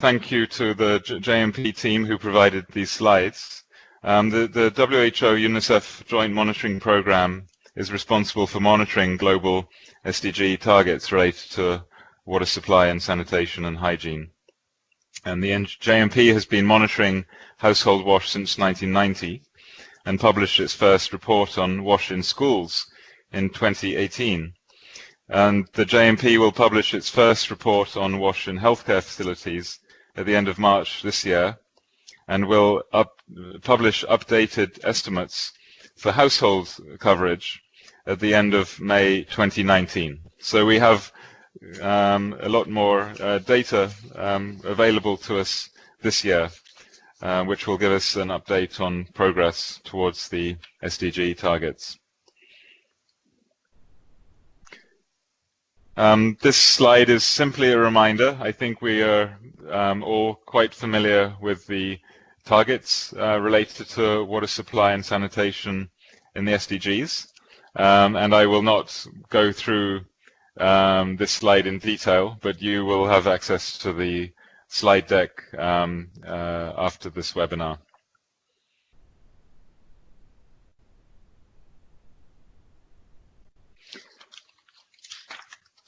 thank you to the JMP team who provided these slides. The WHO UNICEF Joint Monitoring Programme is responsible for monitoring global SDG targets related to water supply and sanitation and hygiene. And the JMP has been monitoring household wash since 1990 and published its first report on wash in schools in 2018. And the JMP will publish its first report on wash in healthcare facilities at the end of March this year, and will publish updated estimates for household coverage at the end of May 2019. So we have a lot more data available to us this year, which will give us an update on progress towards the SDG targets. This slide is simply a reminder. I think we are all quite familiar with the targets related to water supply and sanitation in the SDGs, and I will not go through this slide in detail, but you will have access to the slide deck after this webinar.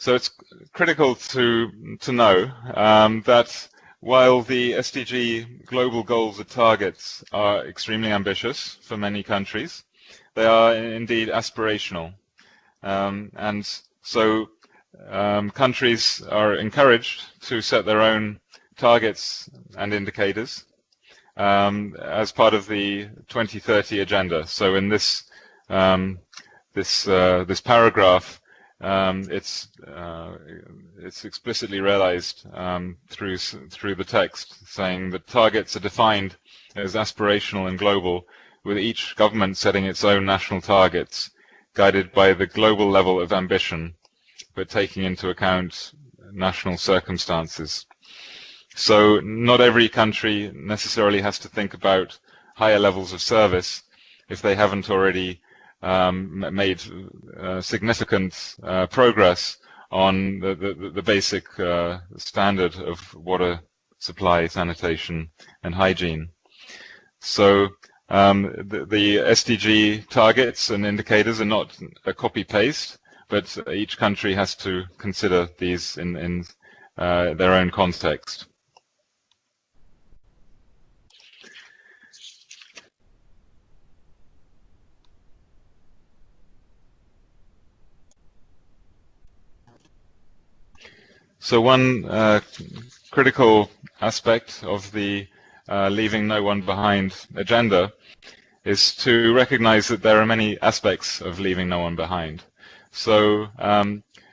So it's critical to know that while the SDG global goals and targets are extremely ambitious for many countries, they are indeed aspirational. And so countries are encouraged to set their own targets and indicators as part of the 2030 agenda. So in this this paragraph, it's explicitly realized through the text, saying that targets are defined as aspirational and global, with each government setting its own national targets, guided by the global level of ambition, but taking into account national circumstances. So not every country necessarily has to think about higher levels of service if they haven't already made significant progress on the basic standard of water supply, sanitation, and hygiene. So the SDG targets and indicators are not a copy-paste, but each country has to consider these in their own context. So one critical aspect of the Leaving No One Behind agenda is to recognize that there are many aspects of leaving no one behind. So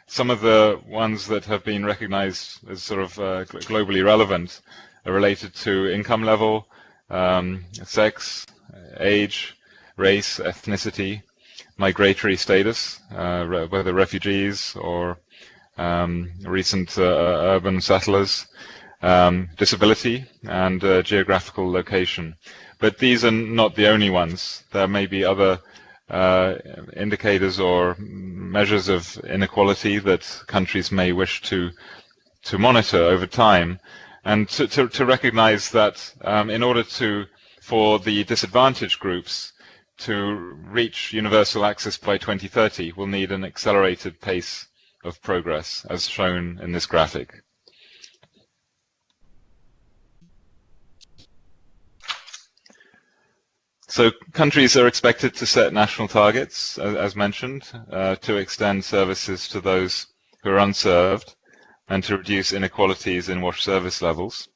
some of the ones that have been recognized as sort of globally relevant are related to income level, sex, age, race, ethnicity, migratory status, whether refugees or recent urban settlers, disability, and geographical location. But these are not the only ones. There may be other indicators or measures of inequality that countries may wish to monitor over time, and to recognize that in order for the disadvantaged groups to reach universal access by 2030, we'll need an accelerated pace of progress, as shown in this graphic. So countries are expected to set national targets, as mentioned, to extend services to those who are unserved and to reduce inequalities in wash service levels.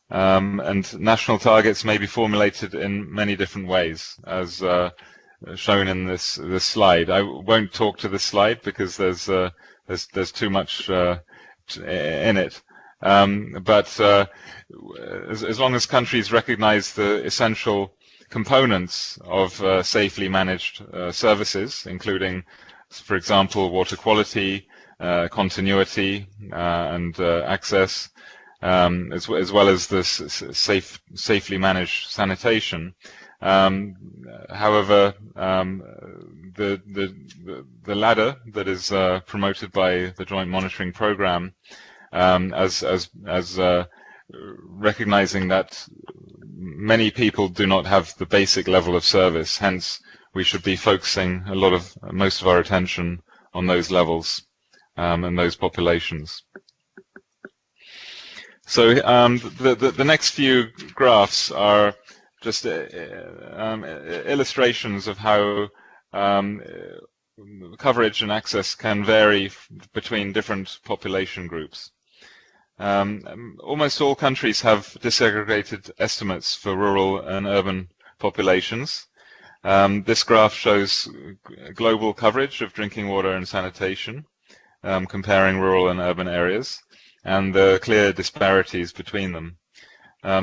And national targets may be formulated in many different ways, as shown in this slide. I won't talk to this slide because there's too much in it. But as long as countries recognize the essential components of safely managed services, including, for example, water quality, continuity, and access, as well as this safely managed sanitation. However, the ladder that is promoted by the Joint Monitoring Programme, as recognizing that many people do not have the basic level of service. Hence, we should be focusing most of our attention on those levels and those populations. So the next few graphs are just illustrations of how coverage and access can vary between different population groups. Almost all countries have disaggregated estimates for rural and urban populations. This graph shows global coverage of drinking water and sanitation, comparing rural and urban areas, and the clear disparities between them.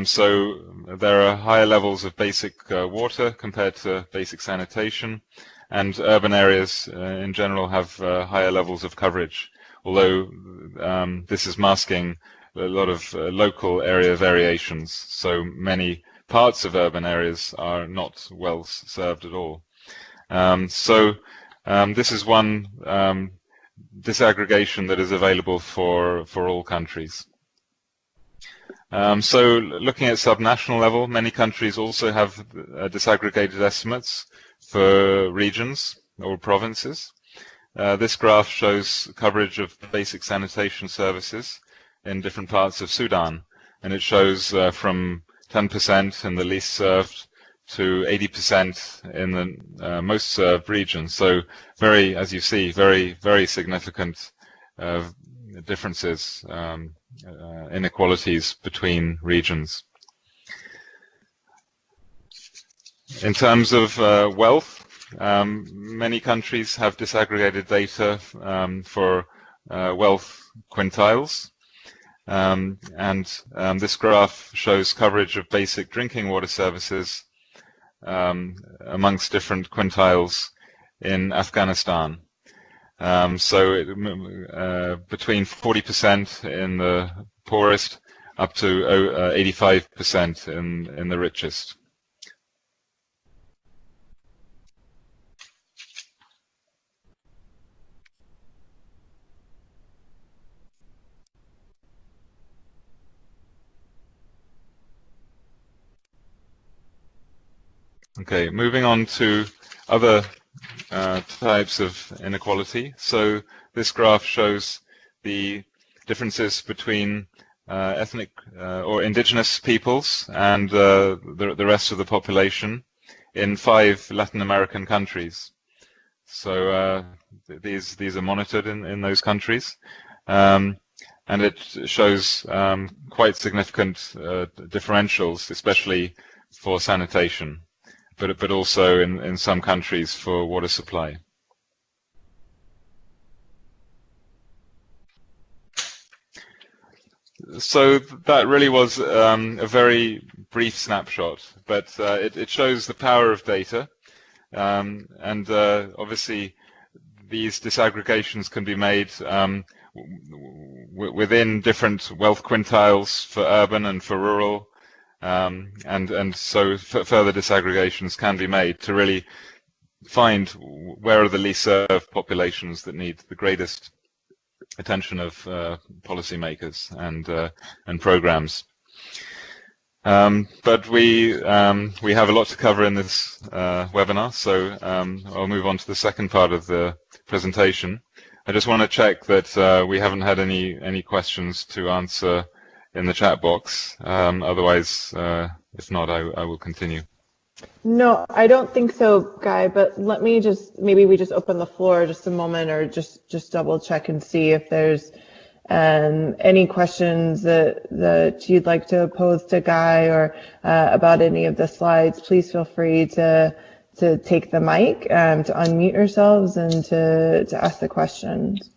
So there are higher levels of basic water compared to basic sanitation, and urban areas in general have higher levels of coverage, although this is masking a lot of local area variations. So many parts of urban areas are not well served at all. This is one disaggregation that is available for all countries. So looking at subnational level, many countries also have disaggregated estimates for regions or provinces. This graph shows coverage of basic sanitation services in different parts of Sudan, and it shows from 10% in the least served to 80% in the most served regions. So very, as you see, very significant differences, inequalities between regions. In terms of wealth, many countries have disaggregated data for wealth quintiles. This graph shows coverage of basic drinking water services amongst different quintiles in Afghanistan. Between 40% in the poorest up to 85% in the richest. Okay, moving on to other types of inequality. So this graph shows the differences between ethnic or indigenous peoples and the rest of the population in 5 Latin American countries. So these are monitored in those countries, and it shows quite significant differentials, especially for sanitation, but also in some countries for water supply. So that really was a very brief snapshot, but it shows the power of data, and obviously these disaggregations can be made within different wealth quintiles for urban and for rural, and so further disaggregations can be made to really find where are the least served populations that need the greatest attention of policymakers and programs. But we have a lot to cover in this webinar, so I'll move on to the second part of the presentation. I just want to check that we haven't had any questions to answer in the chat box. Otherwise, if not, I will continue. No, I don't think so, Guy, but let me maybe we just open the floor just a moment, or just double check and see if there's any questions that you'd like to pose to Guy or about any of the slides. Please feel free to take the mic, to unmute yourselves and to ask the questions.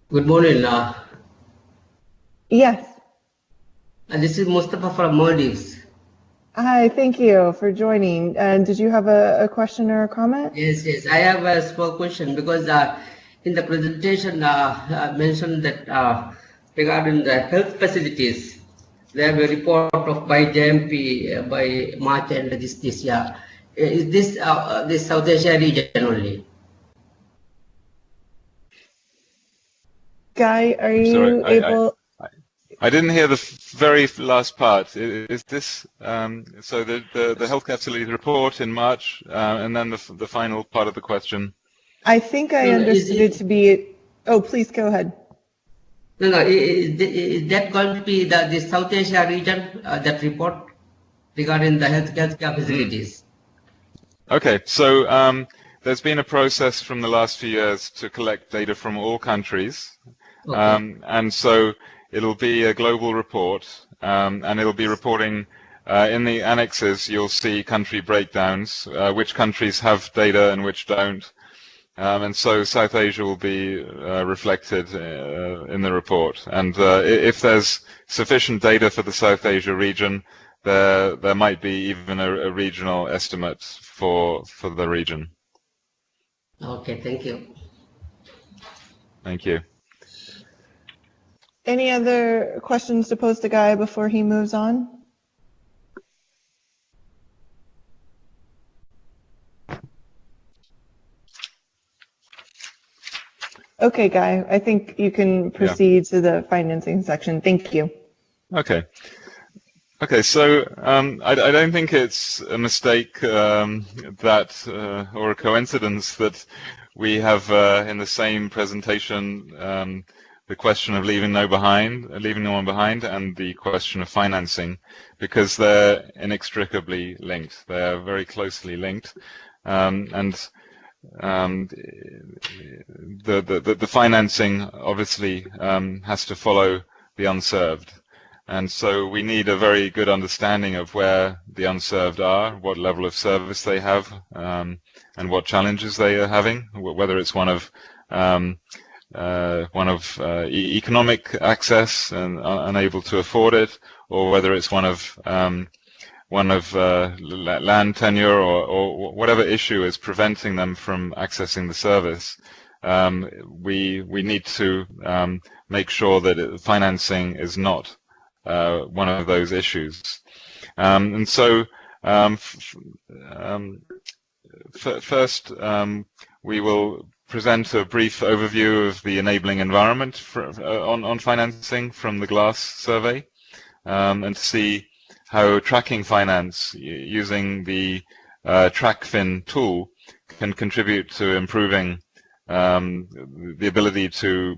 Good morning. Yes. This is Mustafa from Maldives. Hi, thank you for joining. And did you have a question or a comment? Yes. I have a small question because in the presentation mentioned that regarding the health facilities, they have a report of by JMP by March and this year. Is this South Asia region only? Guy, are I'm sorry, you able? I didn't hear the very last part. Is this so the healthcare facilities report in March, and then the final part of the question? I think I No, understood it to be. Oh, please go ahead. No, is that going to be the South Asia region, that report regarding the healthcare facilities? Okay, so there's been a process from the last few years to collect data from all countries, Okay. and so it'll be a global report, and it'll be reporting in the annexes. You'll see country breakdowns, which countries have data and which don't. And so South Asia will be reflected in the report. And if there's sufficient data for the South Asia region, there might be even a regional estimate for the region. Okay, thank you. Thank you. Any other questions to pose to Guy before he moves on? Okay, Guy, I think you can proceed to the financing section. Thank you. Okay. Okay, so I don't think it's a mistake that, or a coincidence that we have in the same presentation the question of leaving no one behind, and the question of financing, because they're inextricably linked. They are very closely linked, and the financing obviously has to follow the unserved. And so we need a very good understanding of where the unserved are, what level of service they have, and what challenges they are having, whether it's one of economic access and unable to afford it, or whether it's one of land tenure, or whatever issue is preventing them from accessing the service. We need to make sure that financing is not one of those issues. And so first we will present a brief overview of the enabling environment on financing from the GLASS survey, and see how tracking finance using the TrackFin tool can contribute to improving the ability to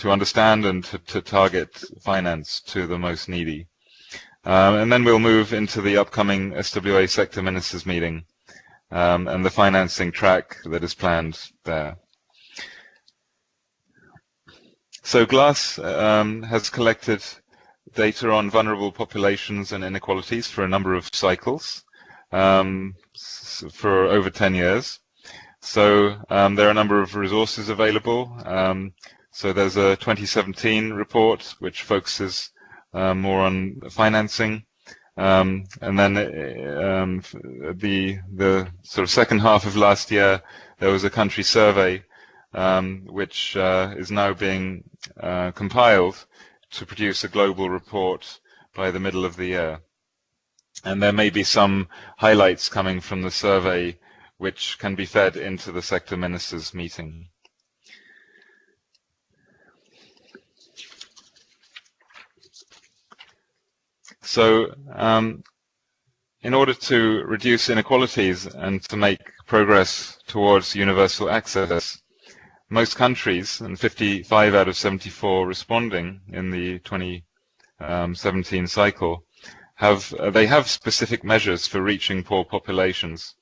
understand and to target finance to the most needy. And then we'll move into the upcoming SWA sector ministers meeting and the financing track that is planned there. So GLASS has collected data on vulnerable populations and inequalities for a number of cycles for over 10 years. So there are a number of resources available. So there's a 2017 report which focuses more on financing, and then the sort of second half of last year there was a country survey which is now being compiled to produce a global report by the middle of the year. And there may be some highlights coming from the survey which can be fed into the sector ministers meeting. So in order to reduce inequalities and to make progress towards universal access, most countries, and 55 out of 74 responding in the 2017 cycle, have specific measures for reaching poor populations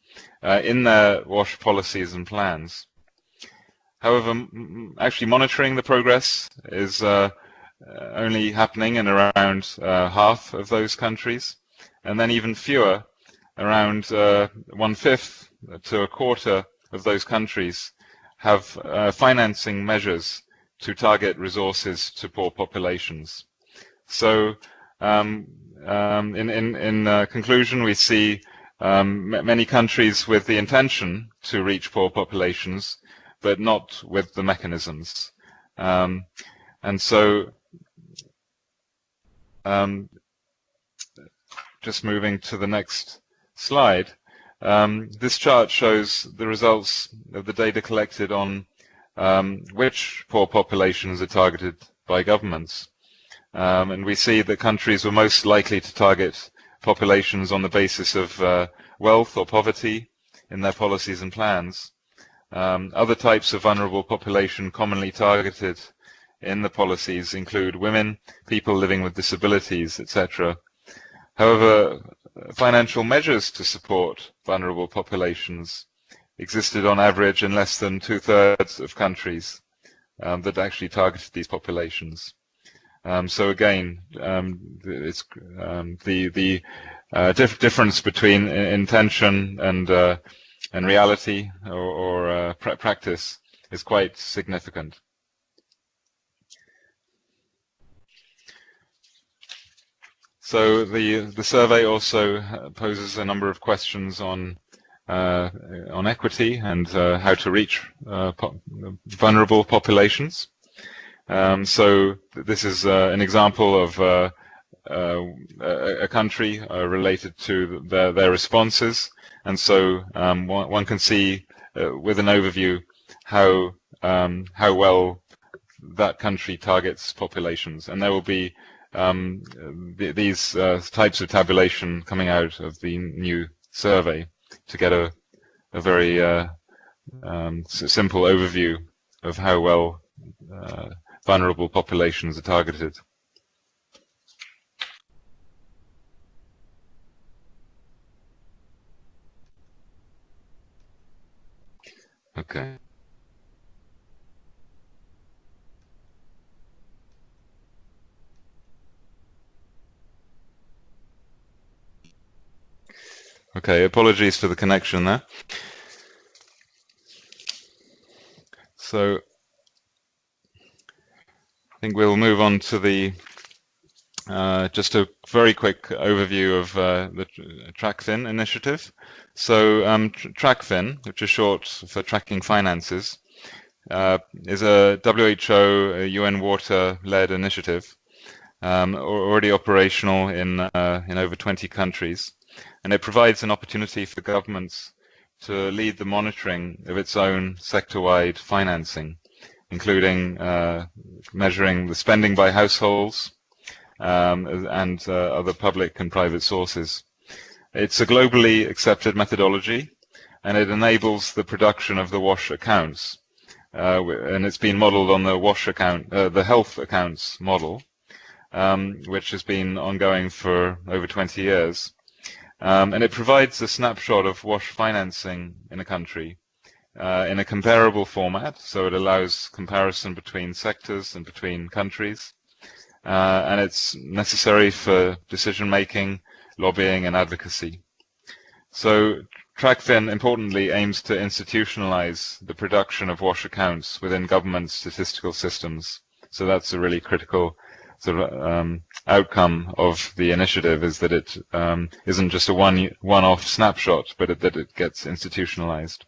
in their WASH policies and plans. However, actually monitoring the progress is only happening in around half of those countries, and then even fewer, around 1/5 to a quarter of those countries have financing measures to target resources to poor populations. So in conclusion, we see many countries with the intention to reach poor populations, but not with the mechanisms. And so just moving to the next slide, This chart shows the results of the data collected on which poor populations are targeted by governments. And we see that countries were most likely to target populations on the basis of wealth or poverty in their policies and plans. Other types of vulnerable population commonly targeted in the policies include women, people living with disabilities, etc. However, financial measures to support vulnerable populations existed on average in less than 2/3 of countries that actually targeted these populations. So again, it's the difference between intention and reality or practice is quite significant. So the survey also poses a number of questions on equity and how to reach vulnerable populations. So this is an example of a country related to their responses, and so one can see with an overview how well that country targets populations, and there will be these types of tabulation coming out of the new survey to get a very simple overview of how well vulnerable populations are targeted. Okay. Okay, apologies for the connection there. So I think we'll move on to the just a very quick overview of the TRACFIN initiative. So TRACFIN, which is short for Tracking Finances, is a WHO, a UN Water-led initiative, already operational in over 20 countries. And it provides an opportunity for governments to lead the monitoring of its own sector-wide financing, including measuring the spending by households and other public and private sources. It's a globally accepted methodology, and it enables the production of the WASH accounts. And it's been modeled on the WASH account, the health accounts model, which has been ongoing for over 20 years. And it provides a snapshot of WASH financing in a country in a comparable format, so it allows comparison between sectors and between countries. And it's necessary for decision-making, lobbying, and advocacy. So TRACFIN, importantly, aims to institutionalize the production of WASH accounts within government statistical systems. So that's a really critical sort of outcome of the initiative, is that it isn't just a one-off snapshot, but that it gets institutionalized.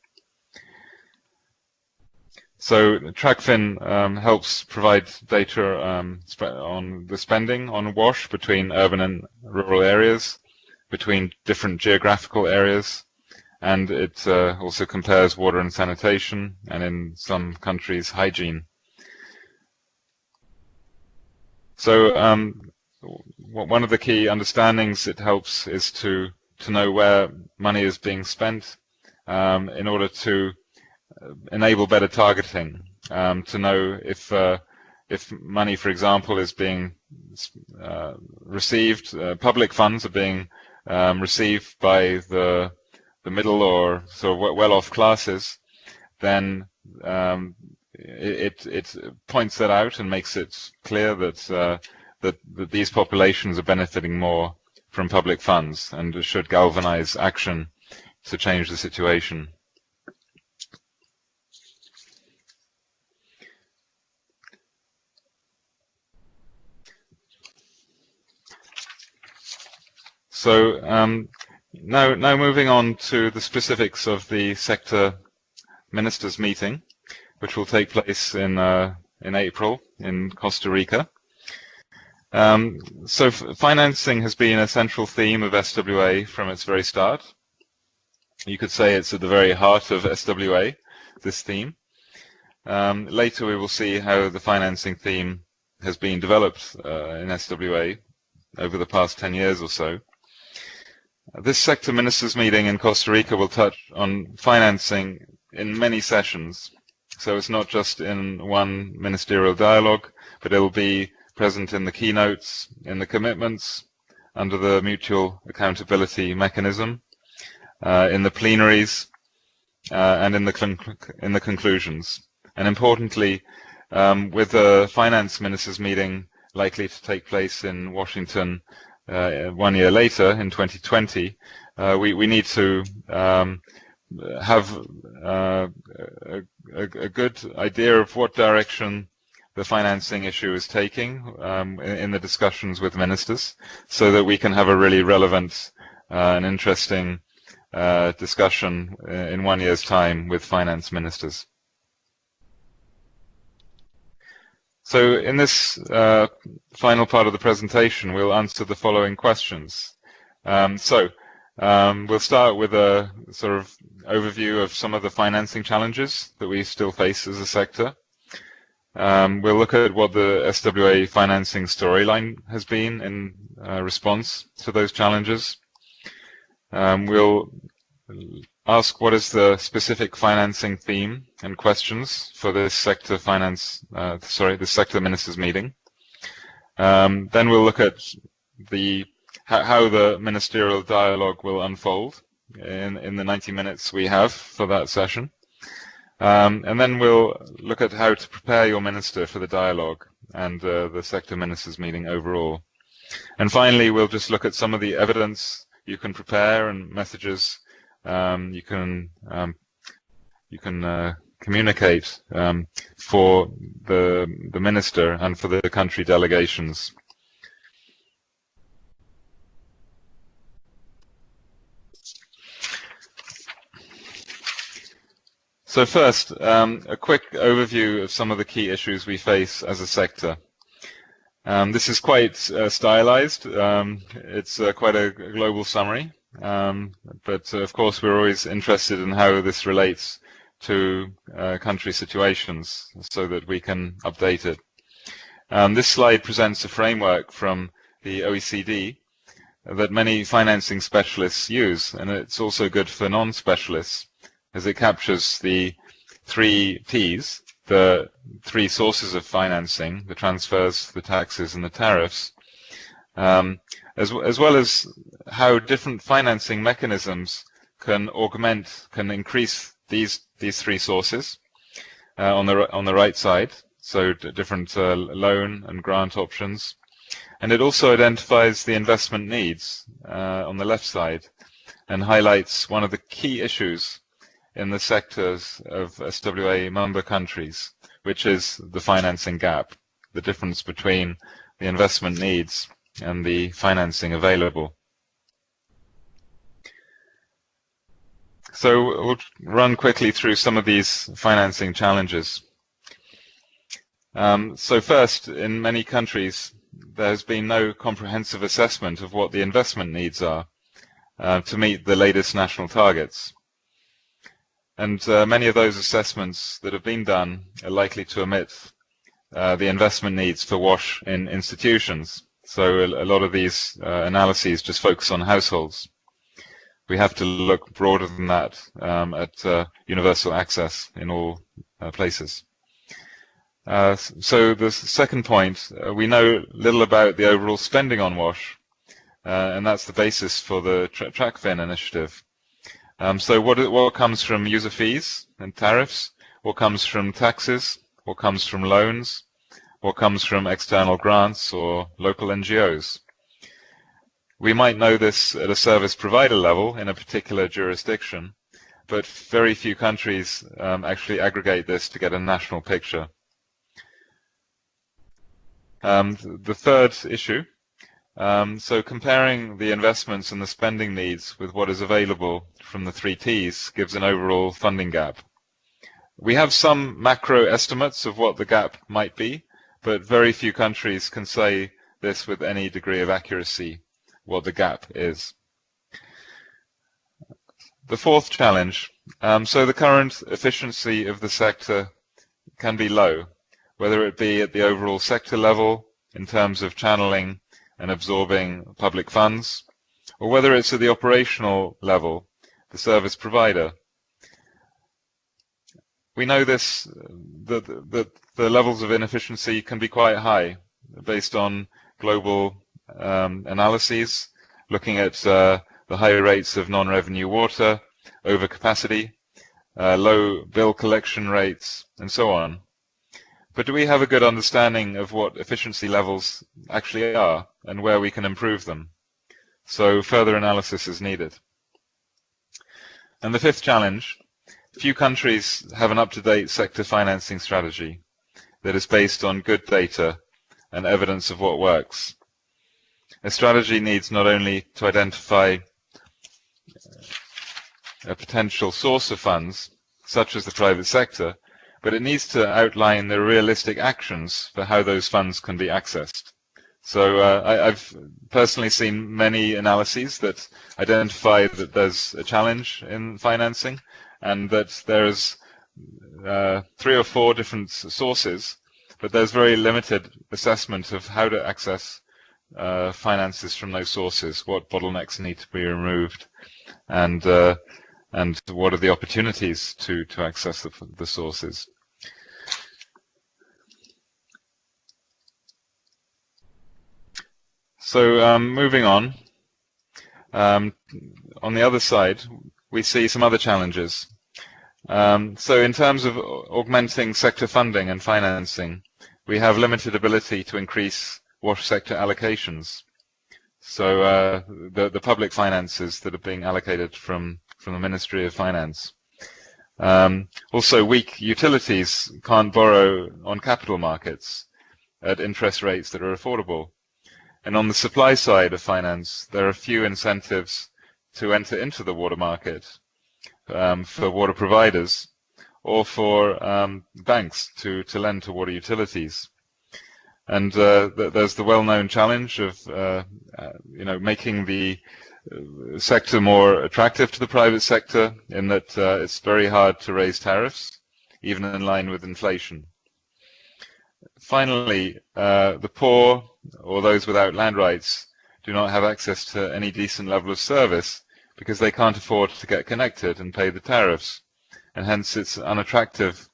So TRACFIN helps provide data on the spending on WASH between urban and rural areas, between different geographical areas, and it also compares water and sanitation, and in some countries, hygiene. So one of the key understandings it helps is to know where money is being spent in order to enable better targeting, to know if money, for example, is being received, public funds are being received by the middle or sort of well-off classes, then it points that out and makes it clear that that these populations are benefiting more from public funds and should galvanize action to change the situation. So now moving on to the specifics of the sector ministers meeting, which will take place in April in Costa Rica. So financing has been a central theme of SWA from its very start. You could say it's at the very heart of SWA, this theme. Later we will see how the financing theme has been developed in SWA over the past 10 years or so. This sector ministers meeting in Costa Rica will touch on financing in many sessions. So it's not just in one ministerial dialogue, but it will be present in the keynotes, in the commitments, under the mutual accountability mechanism, in the plenaries, and in the conclusions. And importantly, with the finance ministers meeting likely to take place in Washington 1 year later, in 2020, we need to have a good idea of what direction the financing issue is taking in the discussions with ministers, so that we can have a really relevant and interesting discussion in 1 year's time with finance ministers. So in this final part of the presentation, we'll answer the following questions. We'll start with a sort of overview of some of the financing challenges that we still face as a sector. We'll look at what the SWA financing storyline has been in response to those challenges. We'll ask what is the specific financing theme and questions for this sector this sector ministers meeting. Then we'll look at how the ministerial dialogue will unfold in the 90 minutes we have for that session. And then we'll look at how to prepare your minister for the dialogue and the sector ministers meeting overall. And finally, we'll just look at some of the evidence you can prepare and messages you can communicate for the minister and for the country delegations. So first, a quick overview of some of the key issues we face as a sector. This is quite stylized. It's quite a global summary, but of course we're always interested in how this relates to country situations so that we can update it. This slide presents a framework from the OECD that many financing specialists use, and it's also good for non-specialists, as it captures the 3 Ts, the 3 sources of financing, the transfers, the taxes, and the tariffs, as well as how different financing mechanisms can increase these 3 sources on the right side, so different loan and grant options. And it also identifies the investment needs on the left side and highlights one of the key issues in the sectors of SWA member countries, which is the financing gap, the difference between the investment needs and the financing available. So we'll run quickly through some of these financing challenges. So first, in many countries, there has been no comprehensive assessment of what the investment needs are to meet the latest national targets. And many of those assessments that have been done are likely to omit the investment needs for WASH in institutions. So a lot of these analyses just focus on households. We have to look broader than that at universal access in all places. So the second point, we know little about the overall spending on WASH, and that's the basis for the TRACFIN initiative. So what comes from user fees and tariffs, what comes from taxes, what comes from loans, what comes from external grants or local NGOs. We might know this at a service provider level in a particular jurisdiction, but very few countries actually aggregate this to get a national picture. The third issue, so comparing the investments and the spending needs with what is available from the 3 Ts gives an overall funding gap. We have some macro estimates of what the gap might be, but very few countries can say this with any degree of accuracy, what the gap is. The fourth challenge. So the current efficiency of the sector can be low, whether it be at the overall sector level in terms of channeling and absorbing public funds, or whether it's at the operational level, the service provider. We know this, that the levels of inefficiency can be quite high based on global analyses, looking at the high rates of non-revenue water, overcapacity, low bill collection rates, and so on. But do we have a good understanding of what efficiency levels actually are and where we can improve them? So further analysis is needed. And the fifth challenge, few countries have an up-to-date sector financing strategy that is based on good data and evidence of what works. A strategy needs not only to identify a potential source of funds, such as the private sector, but it needs to outline the realistic actions for how those funds can be accessed. So I've personally seen many analyses that identify that there's a challenge in financing and that there's 3 or 4 different sources, but there's very limited assessment of how to access finances from those sources, what bottlenecks need to be removed, and what are the opportunities to access the sources. So moving on the other side, we see some other challenges. So in terms of augmenting sector funding and financing, we have limited ability to increase water sector allocations. So the public finances that are being allocated from the Ministry of Finance. Also, weak utilities can't borrow on capital markets at interest rates that are affordable. And on the supply side of finance, there are few incentives to enter into the water market for water providers or for banks to lend to water utilities. And there's the well-known challenge of making the sector more attractive to the private sector, in that it's very hard to raise tariffs, even in line with inflation. Finally, the poor or those without land rights do not have access to any decent level of service because they can't afford to get connected and pay the tariffs, and hence it's unattractive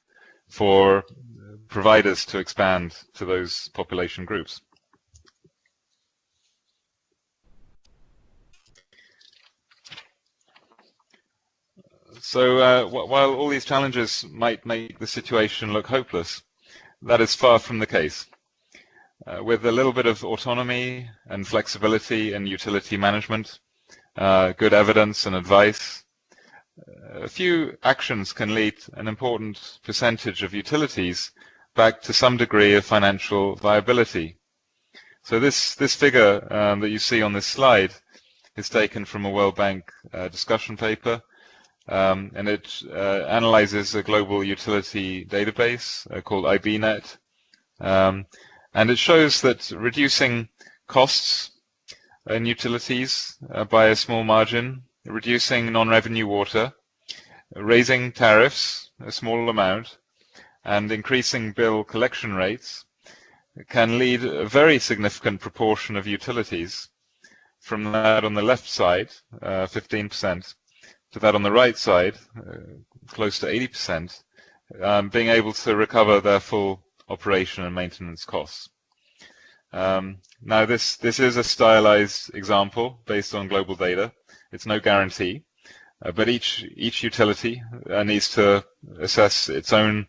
for providers to expand to those population groups. So while all these challenges might make the situation look hopeless, that is far from the case. With a little bit of autonomy and flexibility in utility management, good evidence and advice, a few actions can lead an important percentage of utilities back to some degree of financial viability. So this figure that you see on this slide is taken from a World Bank discussion paper, and it analyzes a global utility database called IBNet. And it shows that reducing costs in utilities by a small margin, reducing non-revenue water, raising tariffs a small amount, and increasing bill collection rates can lead a very significant proportion of utilities, from that on the left side, 15%, to that on the right side, close to 80%, being able to recover their full operation and maintenance costs. Now this is a stylized example based on global data. It's no guarantee, but each utility needs to assess its own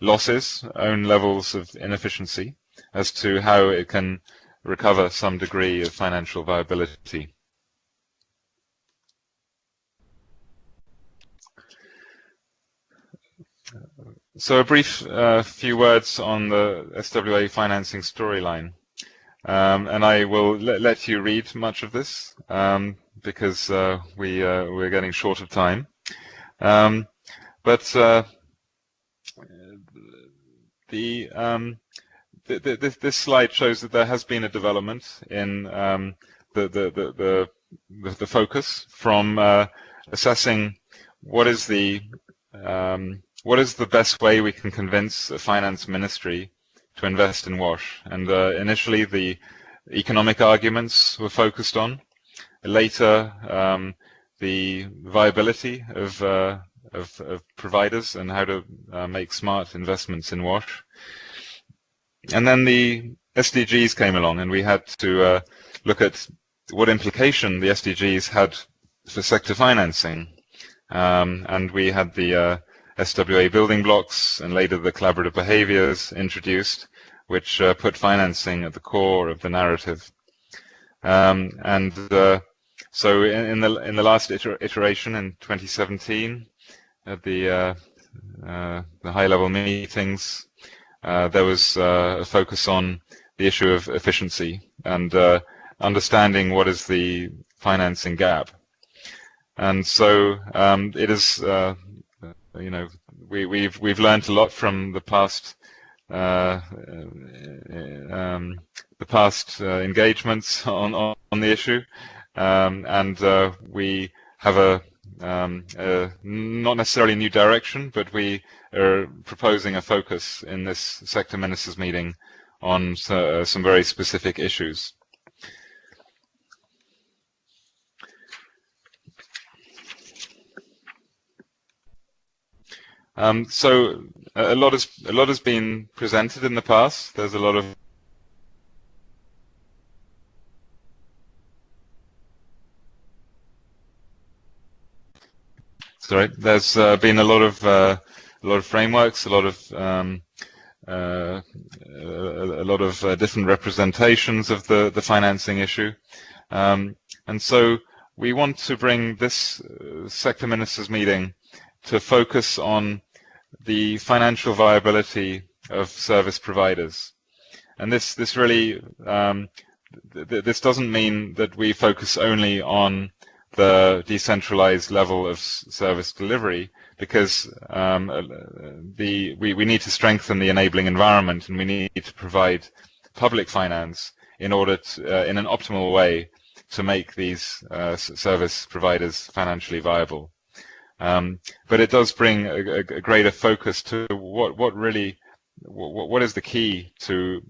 losses, own levels of inefficiency, as to how it can recover some degree of financial viability. So a brief few words on the SWA financing storyline, and I will let you read much of this because we're getting short of time. But this slide shows that there has been a development in the focus from assessing what is the best way we can convince a finance ministry to invest in WASH. And initially the economic arguments were focused on. Later, the viability of providers and how to make smart investments in WASH. And then the SDGs came along, and we had to look at what implication the SDGs had for sector financing. And we had the SWA building blocks and later the collaborative behaviors introduced, which put financing at the core of the narrative. So in the last iteration in 2017, at the high-level meetings, there was a focus on the issue of efficiency and understanding what is the financing gap. And so it is, you know, we've learned a lot from the past engagements on the issue, and we have a not necessarily new direction, but we are proposing a focus in this sector ministers meeting on some very specific issues. So a lot has been presented in the past. There's a lot of there's been a lot of frameworks, a lot of different representations of the financing issue, and so we want to bring this sector ministers meeting to focus on the financial viability of service providers. And this really this doesn't mean that we focus only on the decentralized level of service delivery, because we need to strengthen the enabling environment, and we need to provide public finance in order to, in an optimal way, to make these service providers financially viable. But it does bring a greater focus to what is the key to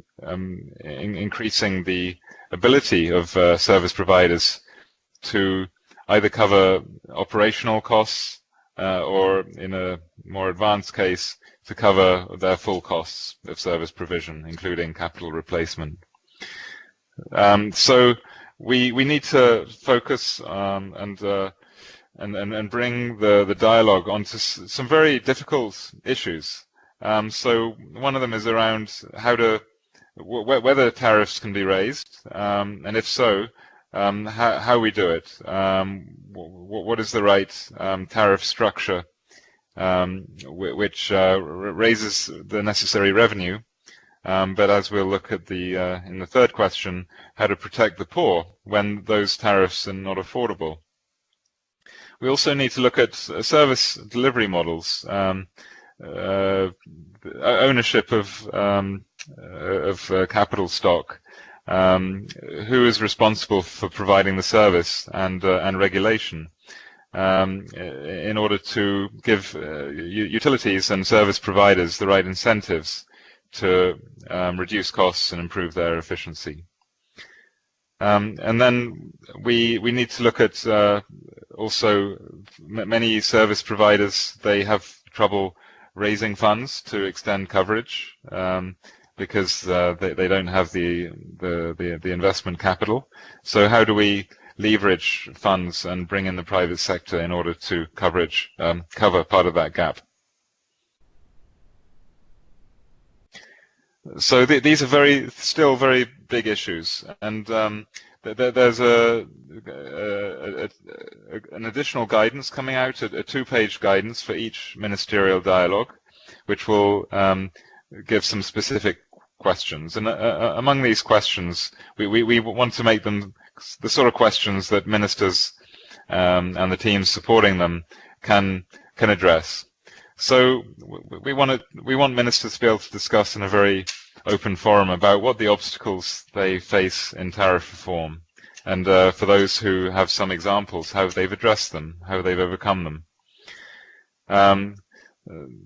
increasing the ability of service providers to either cover operational costs or, in a more advanced case, to cover their full costs of service provision, including capital replacement. So we need to focus and bring the dialogue onto some very difficult issues. So one of them is around whether tariffs can be raised, and if so, how we do it. What is the right tariff structure which raises the necessary revenue, but as we'll look at in the third question, how to protect the poor when those tariffs are not affordable. We also need to look at service delivery models, ownership of capital stock, who is responsible for providing the service, and regulation, in order to give utilities and service providers the right incentives to reduce costs and improve their efficiency. And then we need to look at also many service providers. They have trouble raising funds to extend coverage because they don't have the investment capital. So how do we leverage funds and bring in the private sector in order to cover part of that gap? So these are still very big issues, and there's an additional guidance coming out, a two-page guidance for each ministerial dialogue, which will give some specific questions. And among these questions, we want to make them the sort of questions that ministers and the teams supporting them can address. So we want ministers to be able to discuss in a very open forum about what the obstacles they face in tariff reform, And for those who have some examples, how they've addressed them, how they've overcome them.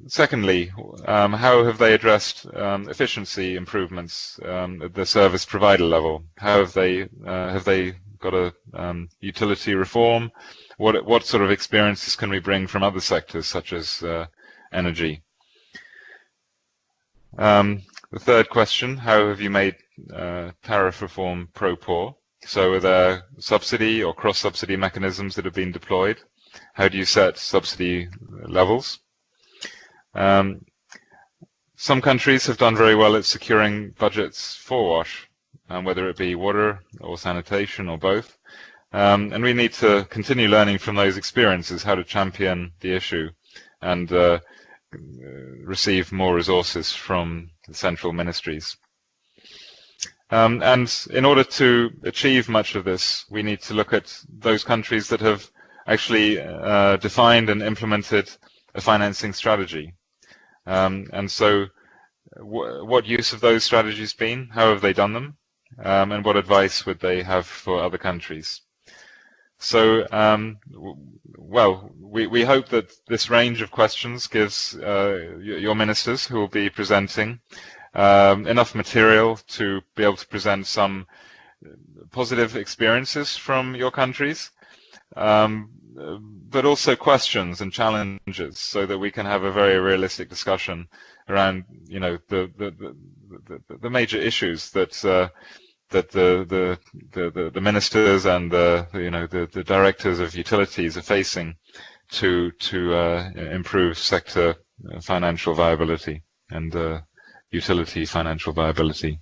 Secondly, how have they addressed efficiency improvements at the service provider level? How have they got a utility reform? What sort of experiences can we bring from other sectors such as energy? The third question: how have you made tariff reform pro-poor? So are there subsidy or cross-subsidy mechanisms that have been deployed? How do you set subsidy levels? Some countries have done very well at securing budgets for WASH, whether it be water or sanitation or both. And we need to continue learning from those experiences how to champion the issue and receive more resources from the central ministries. And in order to achieve much of this, we need to look at those countries that have actually defined and implemented a financing strategy. And so what use have those strategies been? How have they done them? And what advice would they have for other countries? So, well, we hope that this range of questions gives your ministers who will be presenting enough material to be able to present some positive experiences from your countries, but also questions and challenges, so that we can have a very realistic discussion around, you know, the major issues that that the ministers and the directors of utilities are facing to improve sector financial viability and utility financial viability.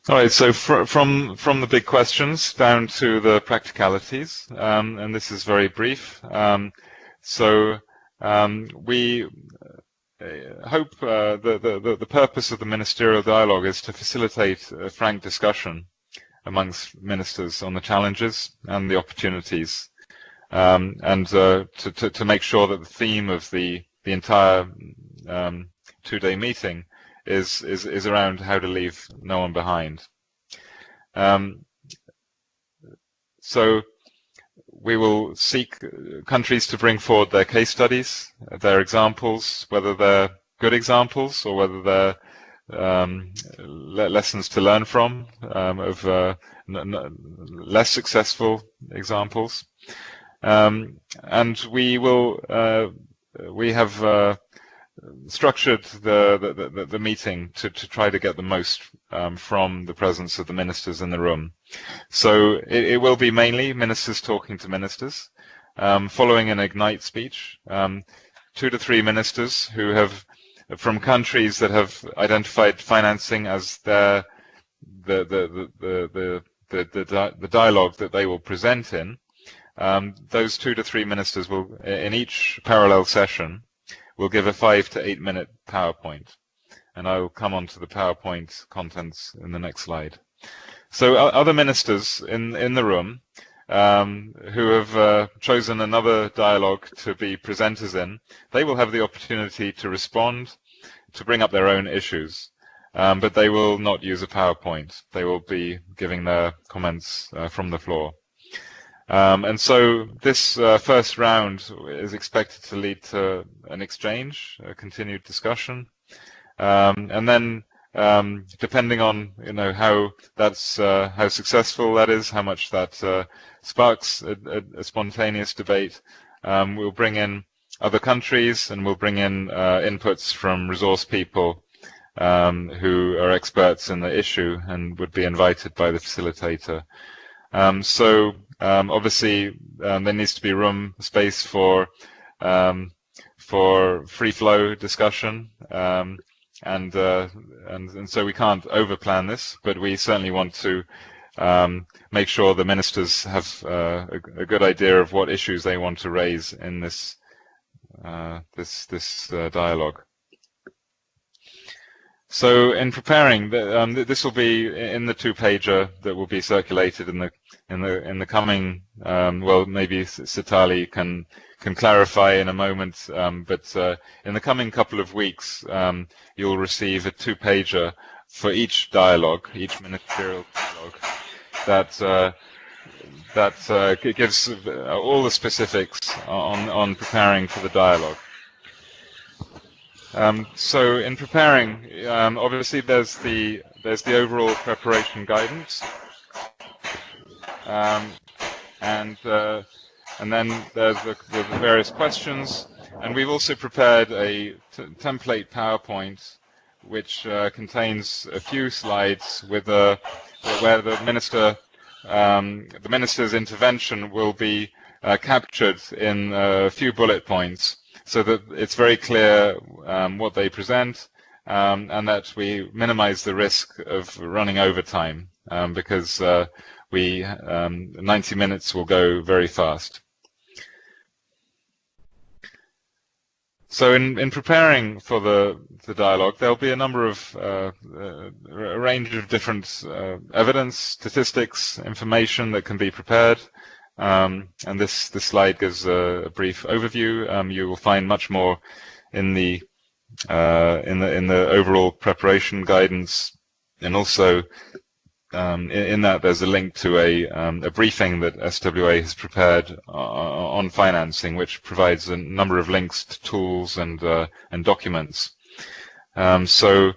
All right, so from the big questions down to the practicalities, and this is very brief. We hope the purpose of the ministerial dialogue is to facilitate a frank discussion amongst ministers on the challenges and the opportunities, and to make sure that the theme of the entire two-day meeting is around how to leave no one behind. So we will seek countries to bring forward their case studies, their examples, whether they're good examples or whether they're lessons to learn from of less successful examples. And we have structured the meeting to try to get the most from the presence of the ministers in the room. So it will be mainly ministers talking to ministers, following an Ignite speech. 2 to 3 ministers who have, from countries that have identified financing as the dialogue that they will present in. Those 2 to 3 ministers will, in each parallel session, will give a 5 to 8 minute PowerPoint, and I will come on to the PowerPoint contents in the next slide. So other ministers in the room who have chosen another dialogue to be presenters in, they will have the opportunity to respond, to bring up their own issues, but they will not use a PowerPoint. They will be giving their comments from the floor. And so this first round is expected to lead to an exchange, a continued discussion, and then depending on how successful that is, how much that sparks a spontaneous debate, we'll bring in other countries and we'll bring in inputs from resource people who are experts in the issue and would be invited by the facilitator. Obviously, there needs to be space for free flow discussion, and so we can't overplan this, but we certainly want to make sure the ministers have a good idea of what issues they want to raise in this dialogue. So in preparing, this will be in the 2-pager that will be circulated in the coming. Well, maybe Sitali can clarify in a moment, but in the coming couple of weeks, you'll receive a 2-pager for each dialogue, each ministerial dialogue, that gives all the specifics on preparing for the dialogue. So in preparing, obviously there's the overall preparation guidance, and then there's the various questions, and we've also prepared a template PowerPoint which contains a few slides with where the minister's intervention will be captured in a few bullet points, so that it's very clear what they present, and that we minimize the risk of running over time, because 90 minutes will go very fast. So in preparing for the dialogue, there'll be a number of a range of different evidence, statistics, information that can be prepared. And this slide gives a brief overview. You will find much more in the overall preparation guidance, and also in that there's a link to a briefing that SWA has prepared on financing, which provides a number of links to tools and documents. So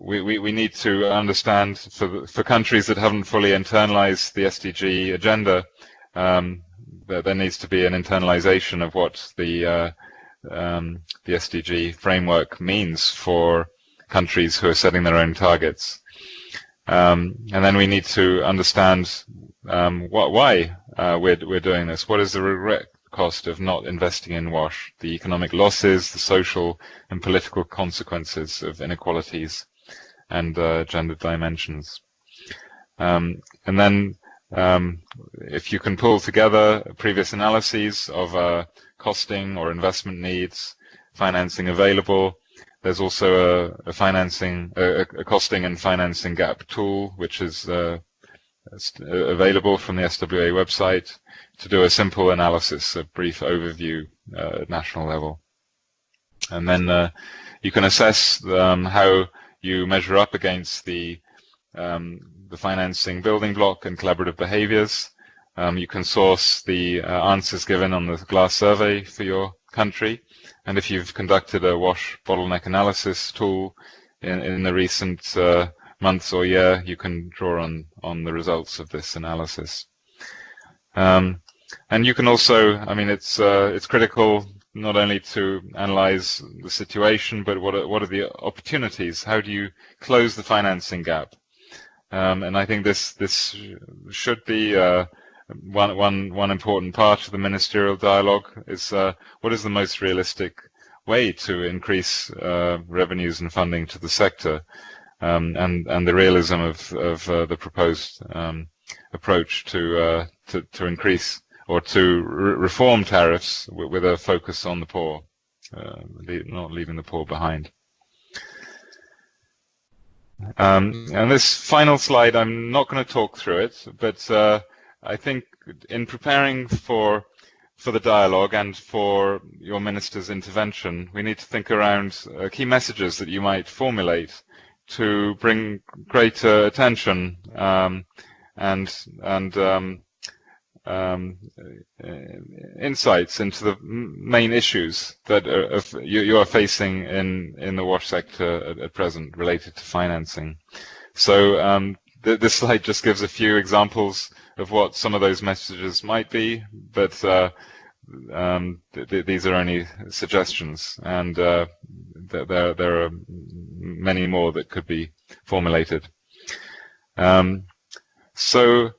we need to understand, for countries that haven't fully internalized the SDG agenda, that there needs to be an internalization of what the SDG framework means for countries who are setting their own targets. And then we need to understand why we're doing this. What is the regret cost of not investing in WASH? The economic losses, the social and political consequences of inequalities and gender dimensions. And then if you can pull together previous analyses of costing or investment needs, financing available. There's also a costing and financing gap tool, which is available from the SWA website, to do a simple analysis, a brief overview at national level. And then you can assess how you measure up against the financing building block and collaborative behaviors. You can source the answers given on the GLASS survey for your country. And if you've conducted a WASH bottleneck analysis tool in the recent months or year, you can draw on the results of this analysis. And you can also, I mean, it's critical not only to analyze the situation, but what are the opportunities? How do you close the financing gap? And I think this should be one important part of the ministerial dialogue, is what is the most realistic way to increase revenues and funding to the sector, and the realism of the proposed approach to increase or to reform tariffs with a focus on the poor, not leaving the poor behind. And this final slide, I'm not going to talk through it, but I think in preparing for the dialogue and for your minister's intervention, we need to think around key messages that you might formulate to bring greater attention and insights into the main issues that you are facing in the WASH sector at present related to financing. So this slide just gives a few examples of what some of those messages might be, but these are only suggestions, and there are many more that could be formulated. So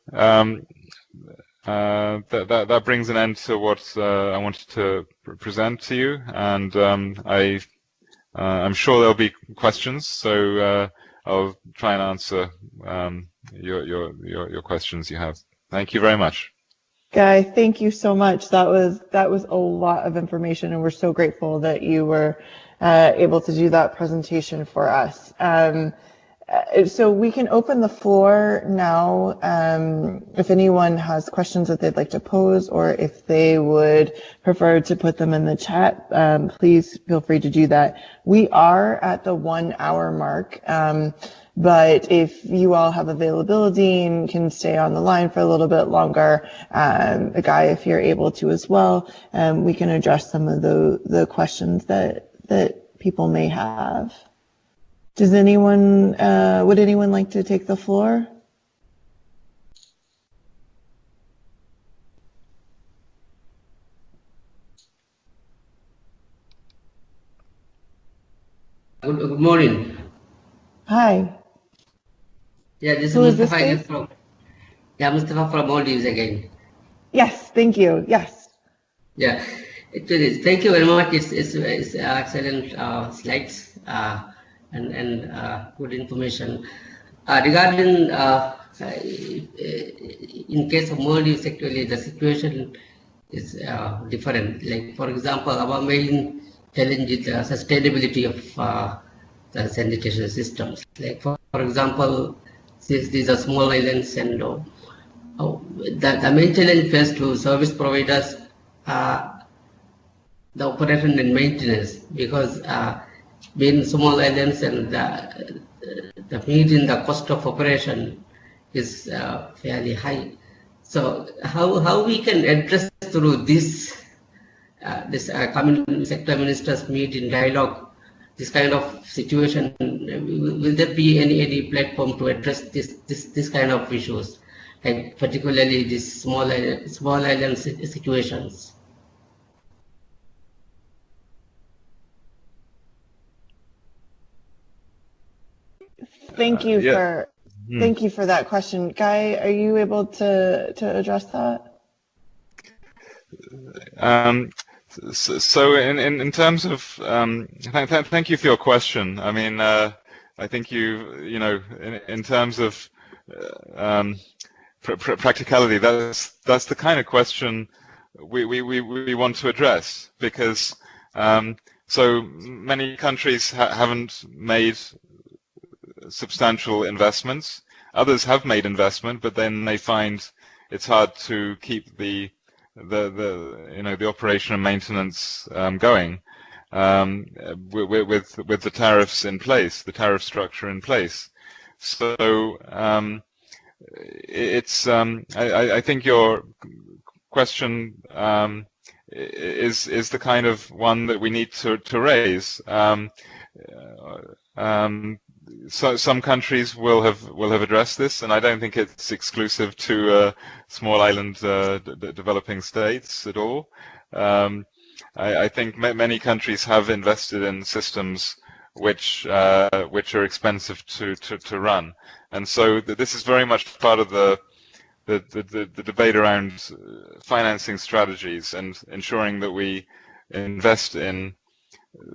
that brings an end to what I wanted to present to you, and I'm sure there'll be questions, so I'll try and answer your questions you have. Thank you very much. Guy, thank you so much. That was a lot of information, and we're so grateful that you were able to do that presentation for us. So we can open the floor now. If anyone has questions that they'd like to pose, or if they would prefer to put them in the chat, please feel free to do that. We are at the 1 hour mark, but if you all have availability and can stay on the line for a little bit longer, Guy, if you're able to as well, we can address some of the questions that people may have. Does anyone, would anyone like to take the floor? Good morning. Hi. Yeah, this Who is is this, Mustafa please? from. Yeah, Mustafa from Maldives again. Yes, thank you. Yes. Yeah, it is. Thank you very much. It's excellent slides and good information regarding. In case of Maldives, actually the situation is different. Like for example, our main challenge is the sustainability of the sanitation systems. Like for example, since these are small islands and the main challenge faced to service providers the operation and maintenance, because being small islands and the need in the cost of operation is fairly high. So how we can address through this coming sector ministers meet in dialogue this kind of situation? Will there be any platform to address this kind of issues, like particularly these small island situations? Thank you Yeah. thank you for that question. Guy, are you able to address that? So in terms of thank you for your question. I mean, I think you know in terms of practicality, that's the kind of question we want to address, because so many countries haven't made substantial investments. Others have made investment, but then they find it's hard to keep the operation and maintenance going with the tariffs in place, the tariff structure in place. So it's I think your question is the kind of one that we need to raise. So some countries will have addressed this, and I don't think it's exclusive to small island developing states at all. I think many countries have invested in systems which are expensive to run, and so this is very much part of the debate around financing strategies and ensuring that we invest in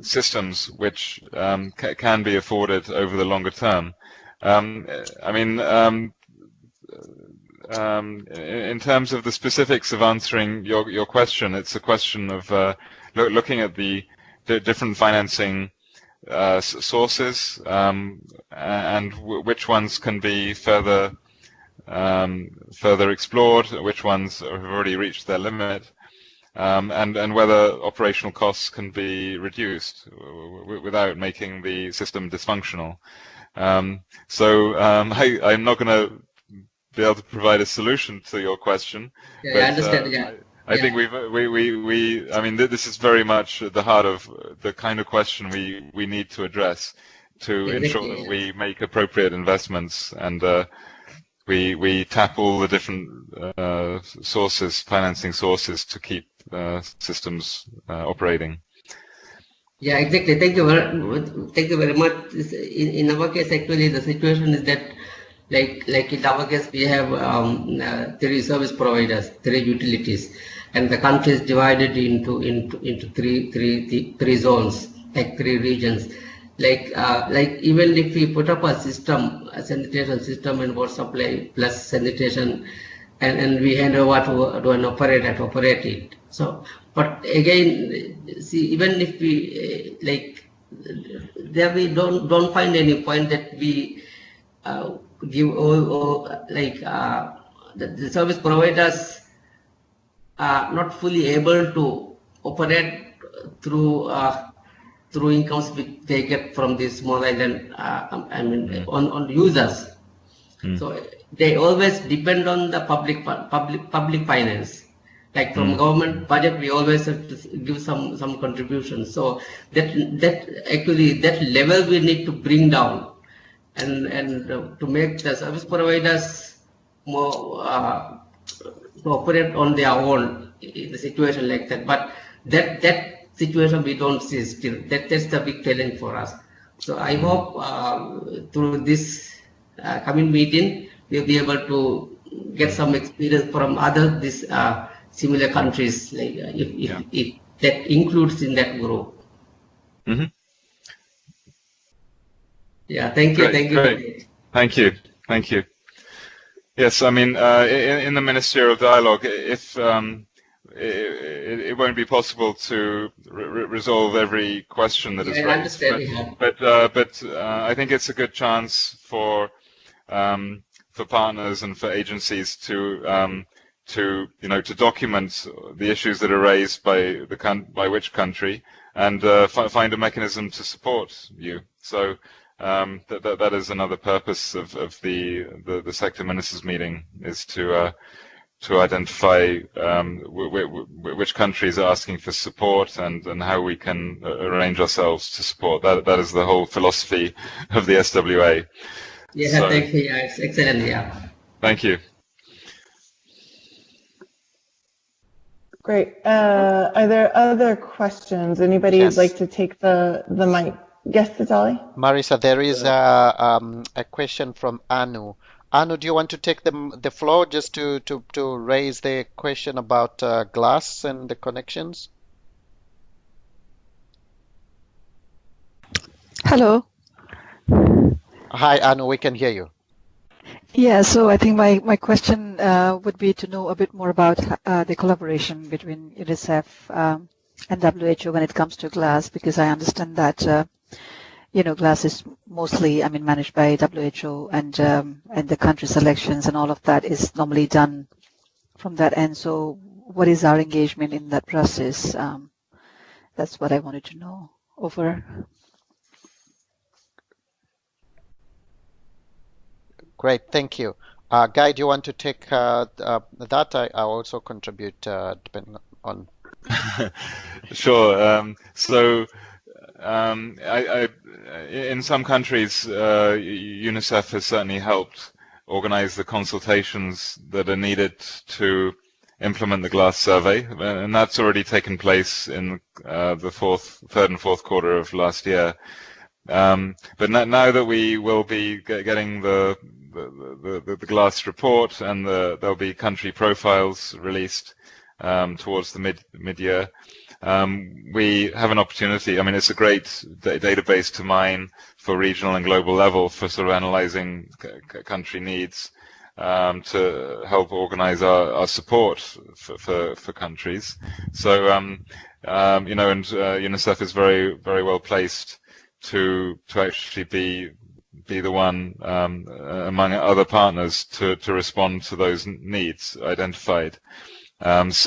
systems which can be afforded over the longer term. I mean, in terms of the specifics of answering your question, it's a question of looking at the different financing sources and which ones can be further explored, which ones have already reached their limit. And whether operational costs can be reduced without making the system dysfunctional. So I'm not going to be able to provide a solution to your question. Yeah, but, I understand. Yeah. I think I mean, this is very much at the heart of the kind of question we need to address to ensure that we make appropriate investments and we tap all the different sources, financing sources, to keep systems operating. Yeah, exactly. Thank you very much. In our case, actually, the situation is that, like in our case, we have 3 service providers, 3 utilities, and the country is divided into three zones, like 3 regions. Like even if we put up a system, a sanitation system and water supply plus sanitation, and we hand over to an operator to operate it. So, but again, see, even if we there we don't find any point that we give all like the service providers are not fully able to operate through through incomes which they get from the small island. I mean, on users. So they always depend on the public finance. Like from government budget, we always have to give some contributions. So that level we need to bring down, and to make the service providers more to operate on their own in a situation like that. But that situation we don't see still. That's the big challenge for us. So I hope through this coming meeting we'll be able to get some experience from other similar countries, like if that includes in that group. Yeah, thank you, thank you. Thank you. Yes, I mean, in the ministerial dialogue, if it won't be possible to resolve every question that is raised. I understand. But I think it's a good chance for partners and for agencies to document the issues that are raised by which country, and find a mechanism to support you. So that is another purpose of the sector ministers meeting, is to identify which countries are asking for support, and how we can arrange ourselves to support. That is the whole philosophy of the SWA. Yeah, so, thank you. Yeah, it's excellent. Yeah. Thank you. Great. Are there other questions? Anybody would like to take the mic? Yes, Vitali? Marisa, there is a question from Anu. Anu, do you want to take the floor just to raise the question about glass and the connections? Hello. Hi, Anu, we can hear you. Yeah, so I think my question would be to know a bit more about the collaboration between UNICEF and WHO when it comes to glass, because I understand that glass is mostly, managed by WHO, and the country selections and all of that is normally done from that end. So what is our engagement in that process? That's what I wanted to know. Over. Great, thank you. Guy, do you want to take that? I also contribute depending on. Sure. So in some countries, UNICEF has certainly helped organize the consultations that are needed to implement the glass survey, and that's already taken place in the third and fourth quarter of last year. But now that we will be getting the glass report, and there'll be country profiles released towards the mid-year, we have an opportunity. I mean, it's a great database to mine for regional and global level for sort of analyzing country needs, to help organize our support for countries. So, UNICEF is very, very well placed to actually be the one among other partners to respond to those needs identified. Yes,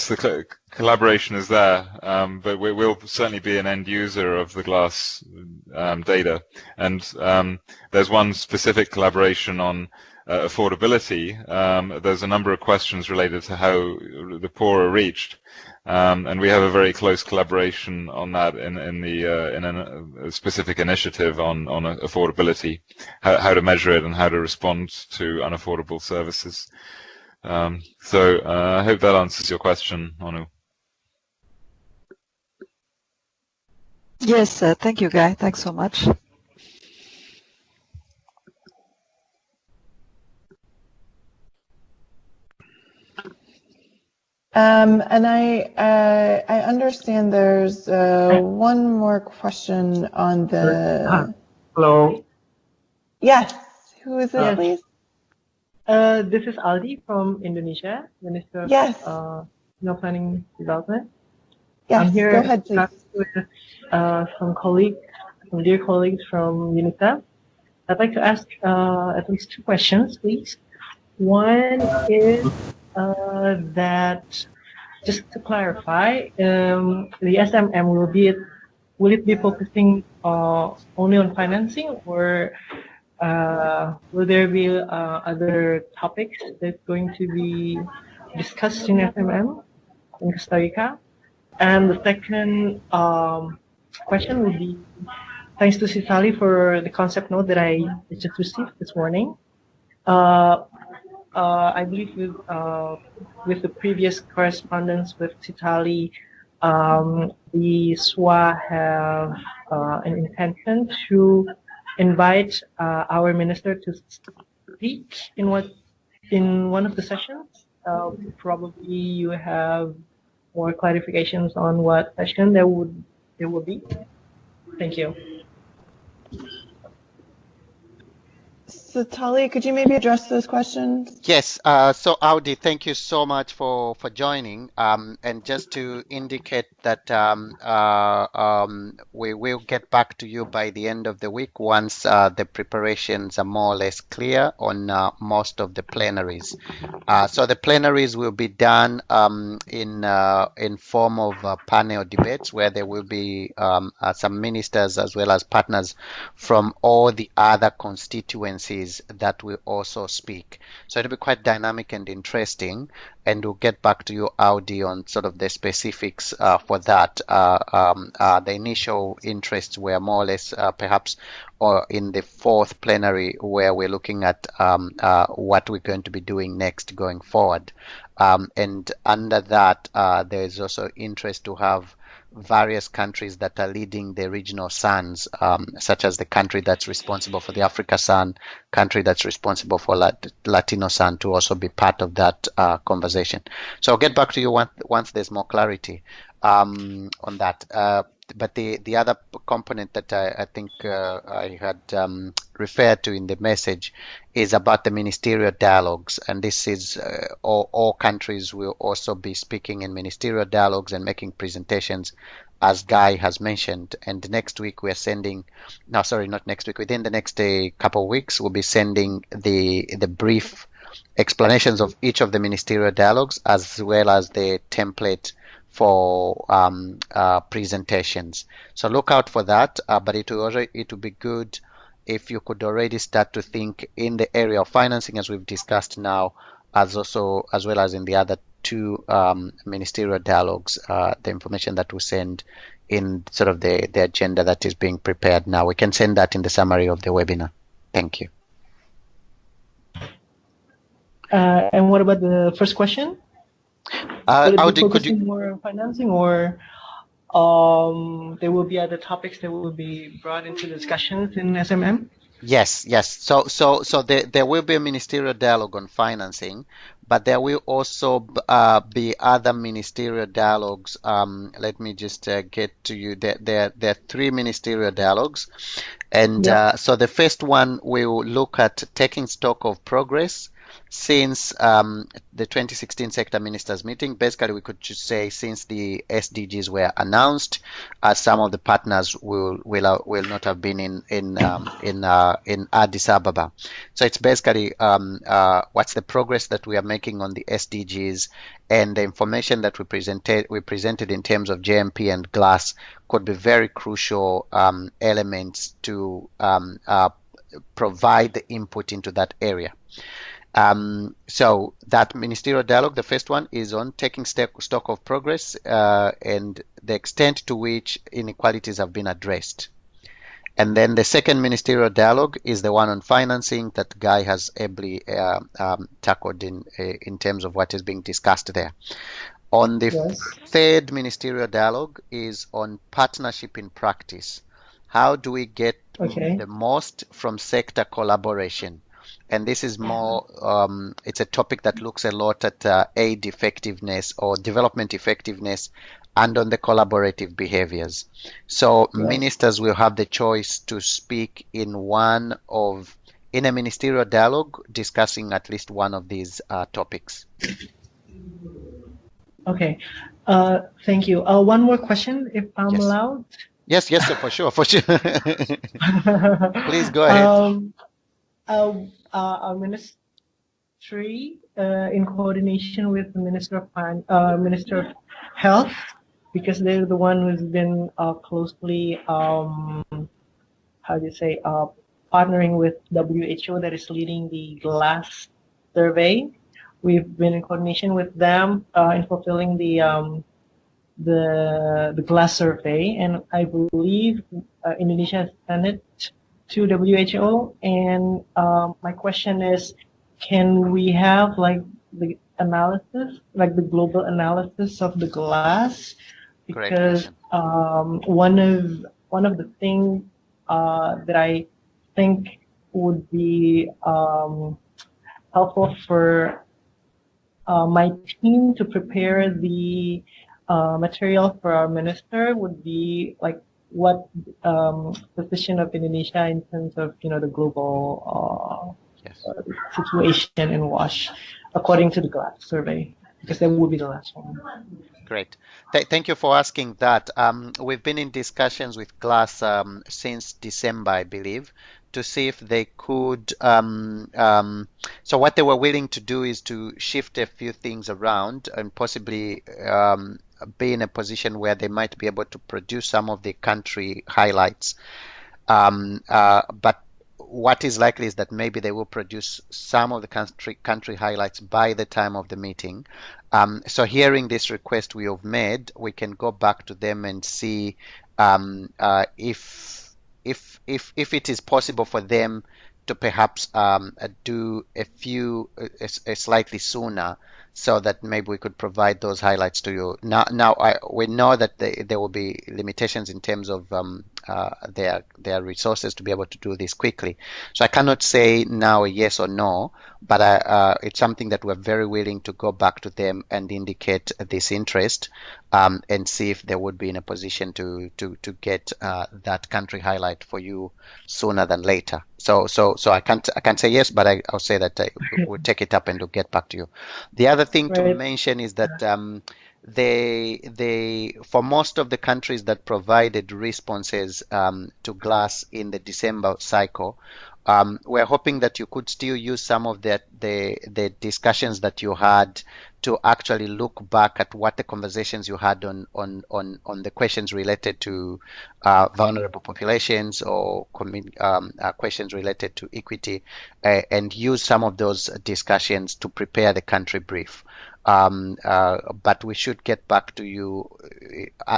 the collaboration is there, but we'll certainly be an end user of the glass data. And there's one specific collaboration on affordability. There's a number of questions related to how the poor are reached. And we have a very close collaboration on that in a specific initiative on affordability, how to measure it and how to respond to unaffordable services. So I hope that answers your question, Anu. Yes, thank you, Guy. Thanks so much. And I understand there's one more question on the. Hello. Yes. Who is it, please? This is Aldi from Indonesia, Minister of Planning Development. Yes. I'm here go ahead, please. With some dear colleagues from UNICEF. I'd like to ask at least two questions, please. One is that, just to clarify, the SMM will it be focusing only on financing, or will there be other topics that's going to be discussed in SMM in Costa Rica? And the second question would be, thanks to Citali for the concept note that I just received this morning. I believe with the previous correspondence with Citali, the SWA have an intention to invite our minister to speak in one of the sessions. Probably you have more clarifications on what session there will be. Thank you. So Tali, could you maybe address those questions? Yes. So Audi, thank you so much for joining. And just to indicate that we will get back to you by the end of the week once the preparations are more or less clear on most of the plenaries. So the plenaries will be done in form of panel debates where there will be some ministers as well as partners from all the other constituencies that will also speak. So it'll be quite dynamic and interesting, and we'll get back to you, Audi, on sort of the specifics for that. The initial interests were more or less perhaps or in the fourth plenary, where we're looking at what we're going to be doing next going forward. And under that, there is also interest to have various countries that are leading the regional SANs, such as the country that's responsible for the Africa SAN, country that's responsible for Latino SAN, to also be part of that conversation. So I'll get back to you once there's more clarity on that. But the other component that I think I had referred to in the message is about the ministerial dialogues, and this is all countries will also be speaking in ministerial dialogues and making presentations, as Guy has mentioned. And next week we're sending, no, sorry, not next week, within the next couple of weeks we'll be sending the brief explanations of each of the ministerial dialogues, as well as the template for presentations. So look out for that, but it will be good if you could already start to think in the area of financing, as we've discussed now, as well as in the other two ministerial dialogues, the information that we send in sort of the agenda that is being prepared now. We can send that in the summary of the webinar. Thank you. And what about the first question? Could you more on financing, or there will be other topics that will be brought into discussions in SMM? Yes. So there will be a ministerial dialogue on financing, but there will also be other ministerial dialogues. Let me just get to you. There are three ministerial dialogues, and so the first one will look at taking stock of progress since the 2016 sector ministers meeting. Basically, we could just say since the SDGs were announced, some of the partners will not have been in Addis Ababa. So it's basically what's the progress that we are making on the SDGs, and the information that we presented in terms of JMP and GLAS could be very crucial elements to provide the input into that area. So that ministerial dialogue, the first one, is on taking stock of progress and the extent to which inequalities have been addressed. And then the second ministerial dialogue is the one on financing that Guy has ably tackled in terms of what is being discussed there. On the third ministerial dialogue is on partnership in practice. How do we get the most from sector collaboration? And this is more, it's a topic that looks a lot at aid effectiveness or development effectiveness and on the collaborative behaviors. So ministers will have the choice to speak in a ministerial dialogue discussing at least one of these topics. Okay, thank you. One more question, if I'm allowed. Yes, yes, sir, for sure, for sure. Please go ahead. Our ministry, in coordination with the Minister of Health, because they're the one who's been closely, how do you say, partnering with WHO that is leading the GLASS survey. We've been in coordination with them in fulfilling the GLASS survey, and I believe Indonesia has sent it to WHO. And my question is, can we have like the analysis, like the global analysis of the GLASS? Because one of the things that I think would be helpful for my team to prepare the material for our minister would be like what position of Indonesia in terms of the global situation in WASH according to the GLASS survey, because that would be the last one. Great. Thank you for asking that. We've been in discussions with GLASS since December, I believe, to see if they could. So what they were willing to do is to shift a few things around and possibly be in a position where they might be able to produce some of the country highlights. But what is likely is that maybe they will produce some of the country highlights by the time of the meeting. So hearing this request we have made, we can go back to them and see if it is possible for them to perhaps do a slightly sooner, so that maybe we could provide those highlights to you. Now we know that there will be limitations in terms of their resources to be able to do this quickly. So I cannot say now a yes or no, but it's something that we're very willing to go back to them and indicate this interest, and see if they would be in a position to get that country highlight for you sooner than later. So I can't say yes, but I'll say that we'll take it up and we'll get back to you. The other thing to mention is that they for most of the countries that provided responses to GLASS in the December cycle, we're hoping that you could still use some of the discussions that you had to actually look back at what the conversations you had on the questions related to vulnerable populations or questions related to equity, and use some of those discussions to prepare the country brief. But we should get back to you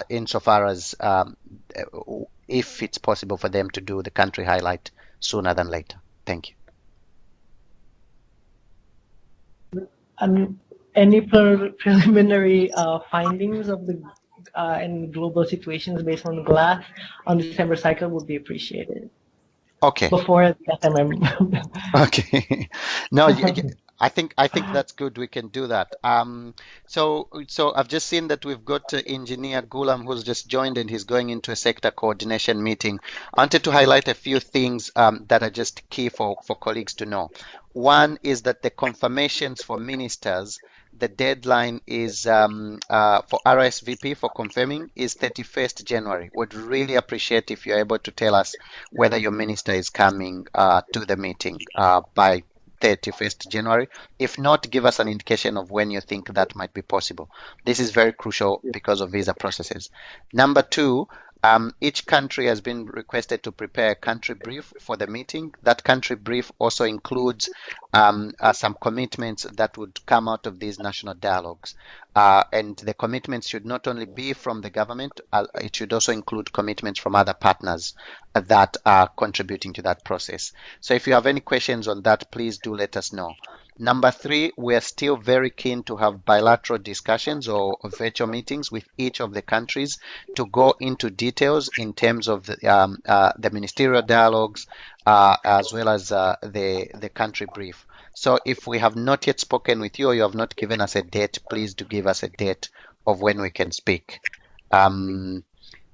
insofar as if it's possible for them to do the country highlight sooner than later. Thank you. Any preliminary findings of the and global situations based on GLASS on the December cycle would be appreciated. Okay. Before the SMM. Okay. No, I think that's good. We can do that. So I've just seen that we've got Engineer Gulam who's just joined, and he's going into a sector coordination meeting. I wanted to highlight a few things that are just key for colleagues to know. One is that the confirmations for ministers, the deadline is for RSVP for confirming is 31st January. Would really appreciate if you're able to tell us whether your minister is coming to the meeting by 31st January. If not, give us an indication of when you think that might be possible. This is very crucial because of visa processes. Number two, each country has been requested to prepare a country brief for the meeting. That country brief also includes some commitments that would come out of these national dialogues. And the commitments should not only be from the government, it should also include commitments from other partners that are contributing to that process. So if you have any questions on that, please do let us know. Number three, we're still very keen to have bilateral discussions or virtual meetings with each of the countries to go into details in terms of the ministerial dialogues as well as the country brief. So if we have not yet spoken with you or you have not given us a date, please do give us a date of when we can speak.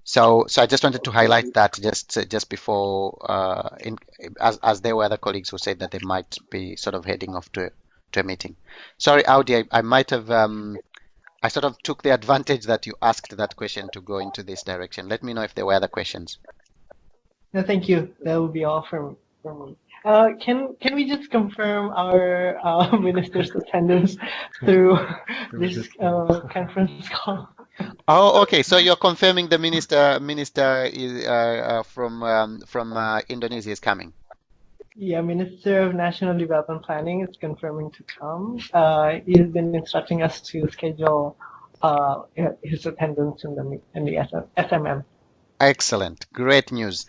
So I just wanted to highlight that just before, as there were other colleagues who said that they might be sort of heading off to a meeting. Sorry, Audi, I might have I sort of took the advantage that you asked that question to go into this direction. Let me know if there were other questions. No, thank you. That will be all from me. Can we just confirm our minister's attendance through this conference call? Oh, okay. So you're confirming the minister is, from Indonesia is coming. Yeah, Minister of National Development Planning is confirming to come. He has been instructing us to schedule his attendance in the SMM. Excellent. Great news.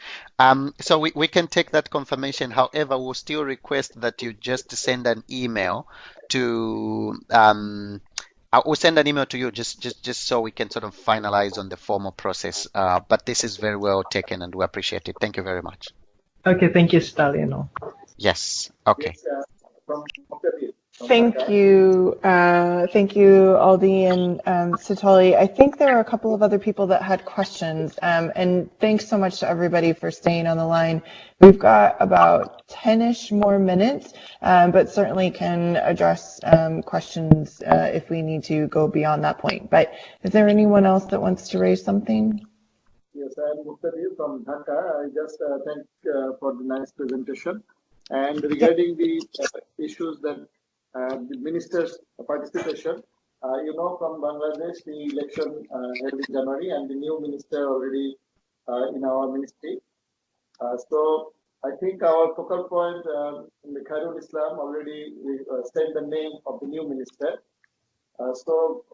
So we can take that confirmation. However, we'll still request that you just send an email to I will send an email to you just so we can sort of finalize on the formal process. But this is very well taken and we appreciate it. Thank you very much. Okay, thank you, Stalino. Yes. Okay. Thank you, Aldi and Sitali. I think there are a couple of other people that had questions, and thanks so much to everybody for staying on the line. We've got about 10-ish more minutes, but certainly can address questions if we need to go beyond that point. But is there anyone else that wants to raise something? Yes, I am Muqtadir from Dhaka. I just thank for the nice presentation. And regarding the issues that the minister's participation, from Bangladesh, the election held in January, and the new minister already in our ministry. So I think our focal point in the Khairul Islam already said the name of the new minister. So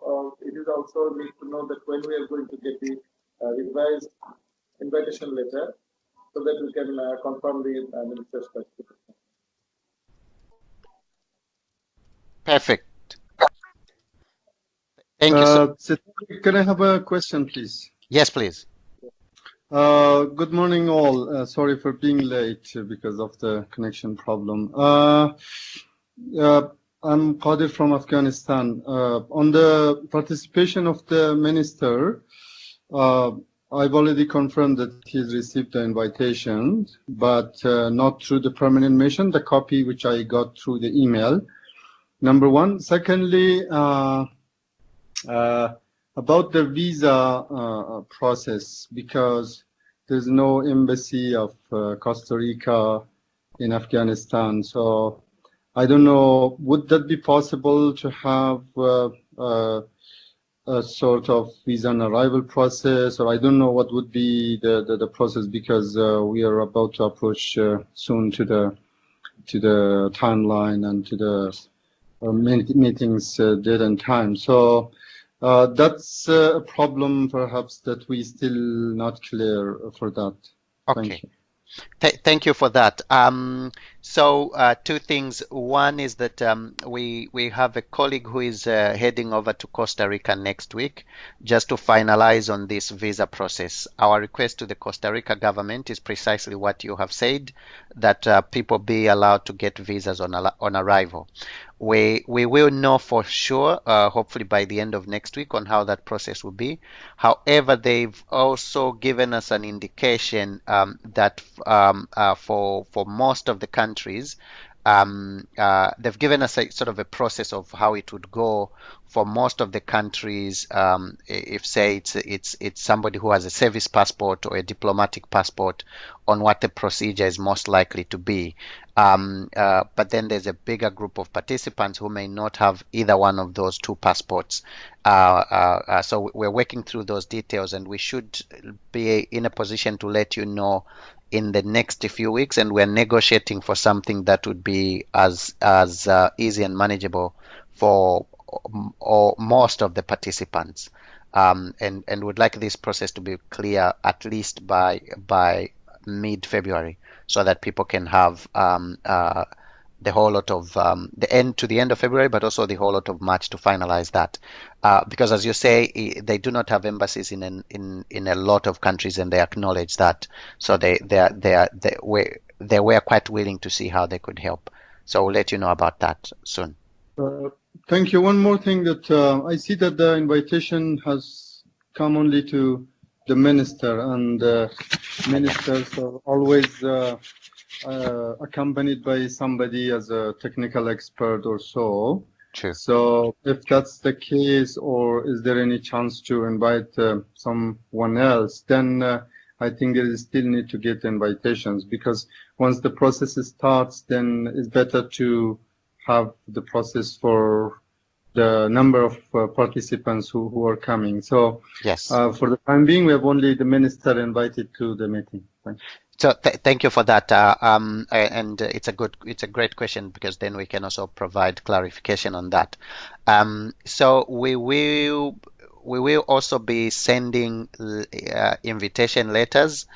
it is also need to know that when we are going to get the revised invitation letter, so that we can confirm the minister's participation. Perfect. Thank you. Can I have a question, please? Yes, please. Good morning, all. Sorry for being late because of the connection problem. I'm Qadir from Afghanistan. On the participation of the minister, I've already confirmed that he's received the invitation, but not through the permanent mission, the copy which I got through the email. Number one. Secondly, about the visa process, because there's no embassy of Costa Rica in Afghanistan. So I don't know, would that be possible to have a sort of visa and arrival process, or I don't know what would be the process, because we are about to approach soon to the timeline and to the meetings date and time. So that's a problem perhaps that we still not clear for that. Okay. Thank you. Thank you for that. So two things. One is that we have a colleague who is heading over to Costa Rica next week just to finalize on this visa process. Our request to the Costa Rica government is precisely what you have said, that people be allowed to get visas on arrival. We will know for sure, hopefully by the end of next week, on how that process will be. However, they've also given us an indication that for most of the countries, they've given us a sort of a process of how it would go for most of the countries. If say it's somebody who has a service passport or a diplomatic passport, on what the procedure is most likely to be. But then there's a bigger group of participants who may not have either one of those two passports. So we're working through those details, and we should be in a position to let you know in the next few weeks, and we're negotiating for something that would be as easy and manageable for most of the participants, and would like this process to be clear at least by mid-February, so that people can have the whole lot of the end of February, but also the whole lot of March to finalize that, because as you say, they do not have embassies in a lot of countries, and they acknowledge that. So they were quite willing to see how they could help. So we'll let you know about that soon. Thank you. One more thing, that I see that the invitation has come only to the minister, and ministers are always accompanied by somebody as a technical expert or so. True. So if that's the case, or is there any chance to invite someone else, then I think there is still need to get invitations, because once the process starts, then it's better to have the process for the number of participants who are coming. So Yes. for the time being, we have only the minister invited to the meeting. Thanks. So thank you for that. And it's a great question, because then we can also provide clarification on that. So we will also be sending invitation letters.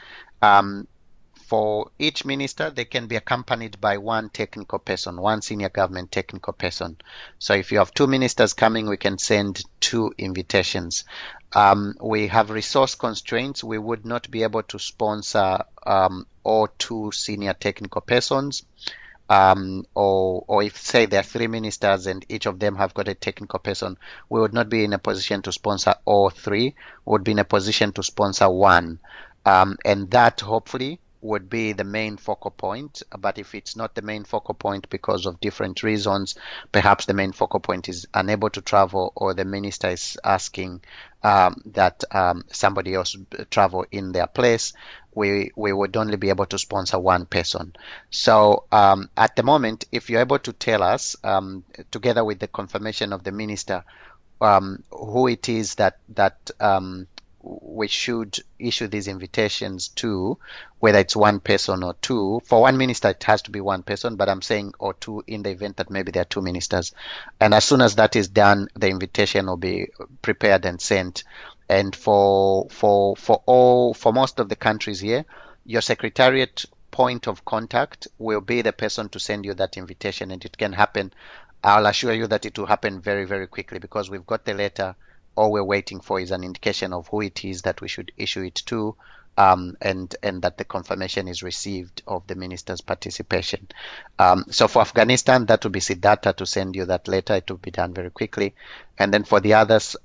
For each minister, they can be accompanied by one technical person, one senior government technical person. So if you have two ministers coming, we can send two invitations. We have resource constraints. We would not be able to sponsor all two senior technical persons. Or if, say, there are three ministers and each of them have got a technical person, we would not be in a position to sponsor all three. We would be in a position to sponsor one. And that, hopefully, would be the main focal point. But if it's not the main focal point because of different reasons, perhaps the main focal point is unable to travel, or the minister is asking that somebody else travel in their place, we would only be able to sponsor one person. So at the moment, if you're able to tell us, together with the confirmation of the minister, who it is that we should issue these invitations to, whether it's one person or two. For one minister, it has to be one person, but I'm saying or two in the event that maybe there are two ministers. And as soon as that is done, the invitation will be prepared and sent. And for most of the countries here, your secretariat point of contact will be the person to send you that invitation, and it can happen. I'll assure you that it will happen very, very quickly, because we've got the letter. All we're waiting for is an indication of who it is that we should issue it to, and that the confirmation is received of the minister's participation. So for Afghanistan, that will be Siddhartha to send you that letter. It will be done very quickly. And then for the others,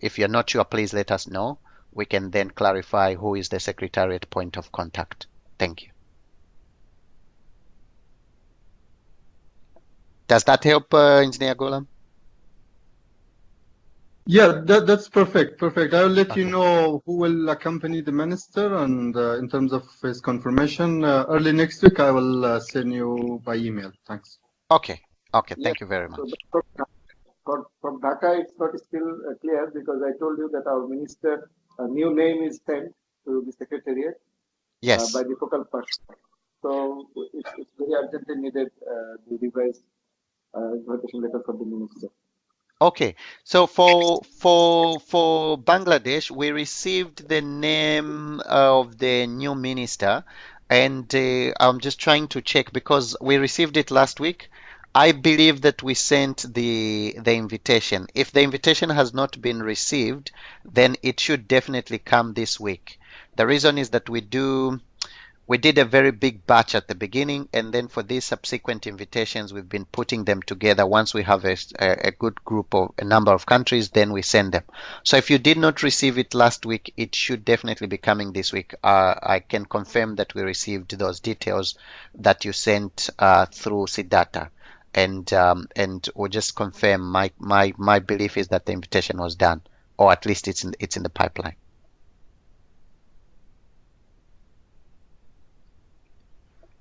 if you're not sure, please let us know. We can then clarify who is the secretariat point of contact. Thank you. Does that help, Engineer Ghulam? Yeah, that's perfect. Perfect. I'll let you know who will accompany the minister, and in terms of his confirmation, early next week, I will send you by email. Thanks. Okay. Okay. Thank you very much. So from Dhaka, it's not still clear, because I told you that our minister, a new name is sent to the secretariat. Yes. By the focal person. So it's very urgently needed, the revised invitation letter from the minister. Okay, so for Bangladesh, we received the name of the new minister, and I'm just trying to check, because we received it last week. I believe that we sent the invitation. If the invitation has not been received, then it should definitely come this week. The reason is that we did a very big batch at the beginning, and then for these subsequent invitations, we've been putting them together. Once we have a good group of a number of countries, then we send them. So if you did not receive it last week, it should definitely be coming this week. I can confirm that we received those details that you sent through Siddhartha, and we'll just confirm. My belief is that the invitation was done, or at least it's in the pipeline.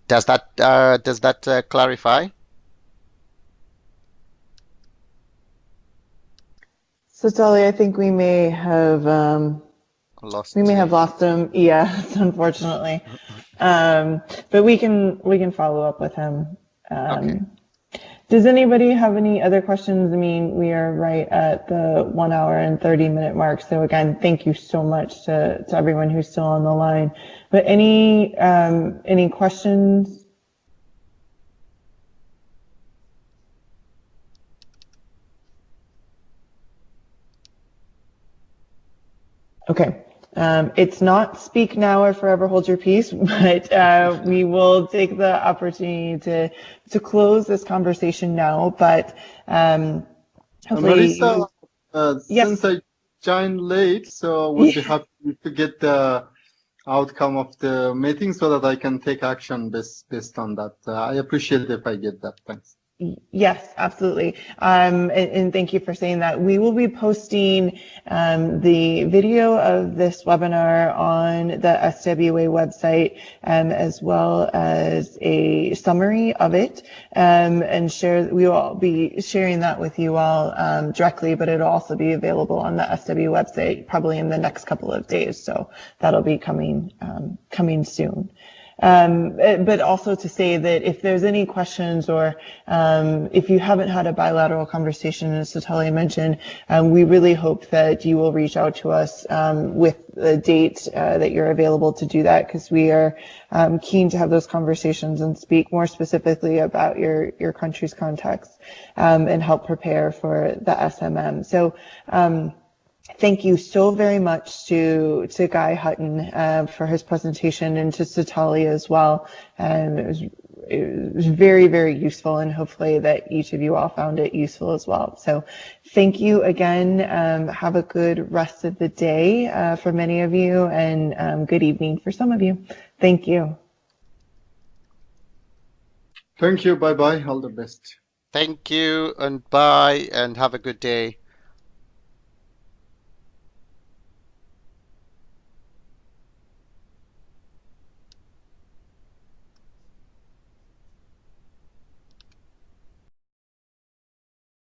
Does that clarify? So Sally, I think we may have lost him. Yes, unfortunately. But we can follow up with him. Okay. Does anybody have any other questions? I mean, we are right at the 1 hour and 30-minute mark. So again, thank you so much to everyone who's still on the line. But any questions? Okay. It's not speak now or forever hold your peace, but we will take the opportunity to close this conversation now. But hopefully, Marisa, yes. Since I joined late, so would be happy to get the outcome of the meeting so that I can take action based on that. I appreciate if I get that. Thanks. Yes, absolutely. And thank you for saying that. We will be posting the video of this webinar on the SWA website, as well as a summary of it, and we will be sharing that with you all directly, but it'll also be available on the SWA website probably in the next couple of days. So that'll be coming soon. But also to say that if there's any questions or if you haven't had a bilateral conversation, as Satali mentioned, we really hope that you will reach out to us with the date that you're available to do that, because we are keen to have those conversations and speak more specifically about your country's context and help prepare for the SMM. So thank you so very much to Guy Hutton for his presentation, and to Satali as well. It was very, very useful, and hopefully that each of you all found it useful as well. So thank you again. Have a good rest of the day for many of you, and good evening for some of you. Thank you. Thank you. Bye-bye. All the best. Thank you, and bye, and have a good day.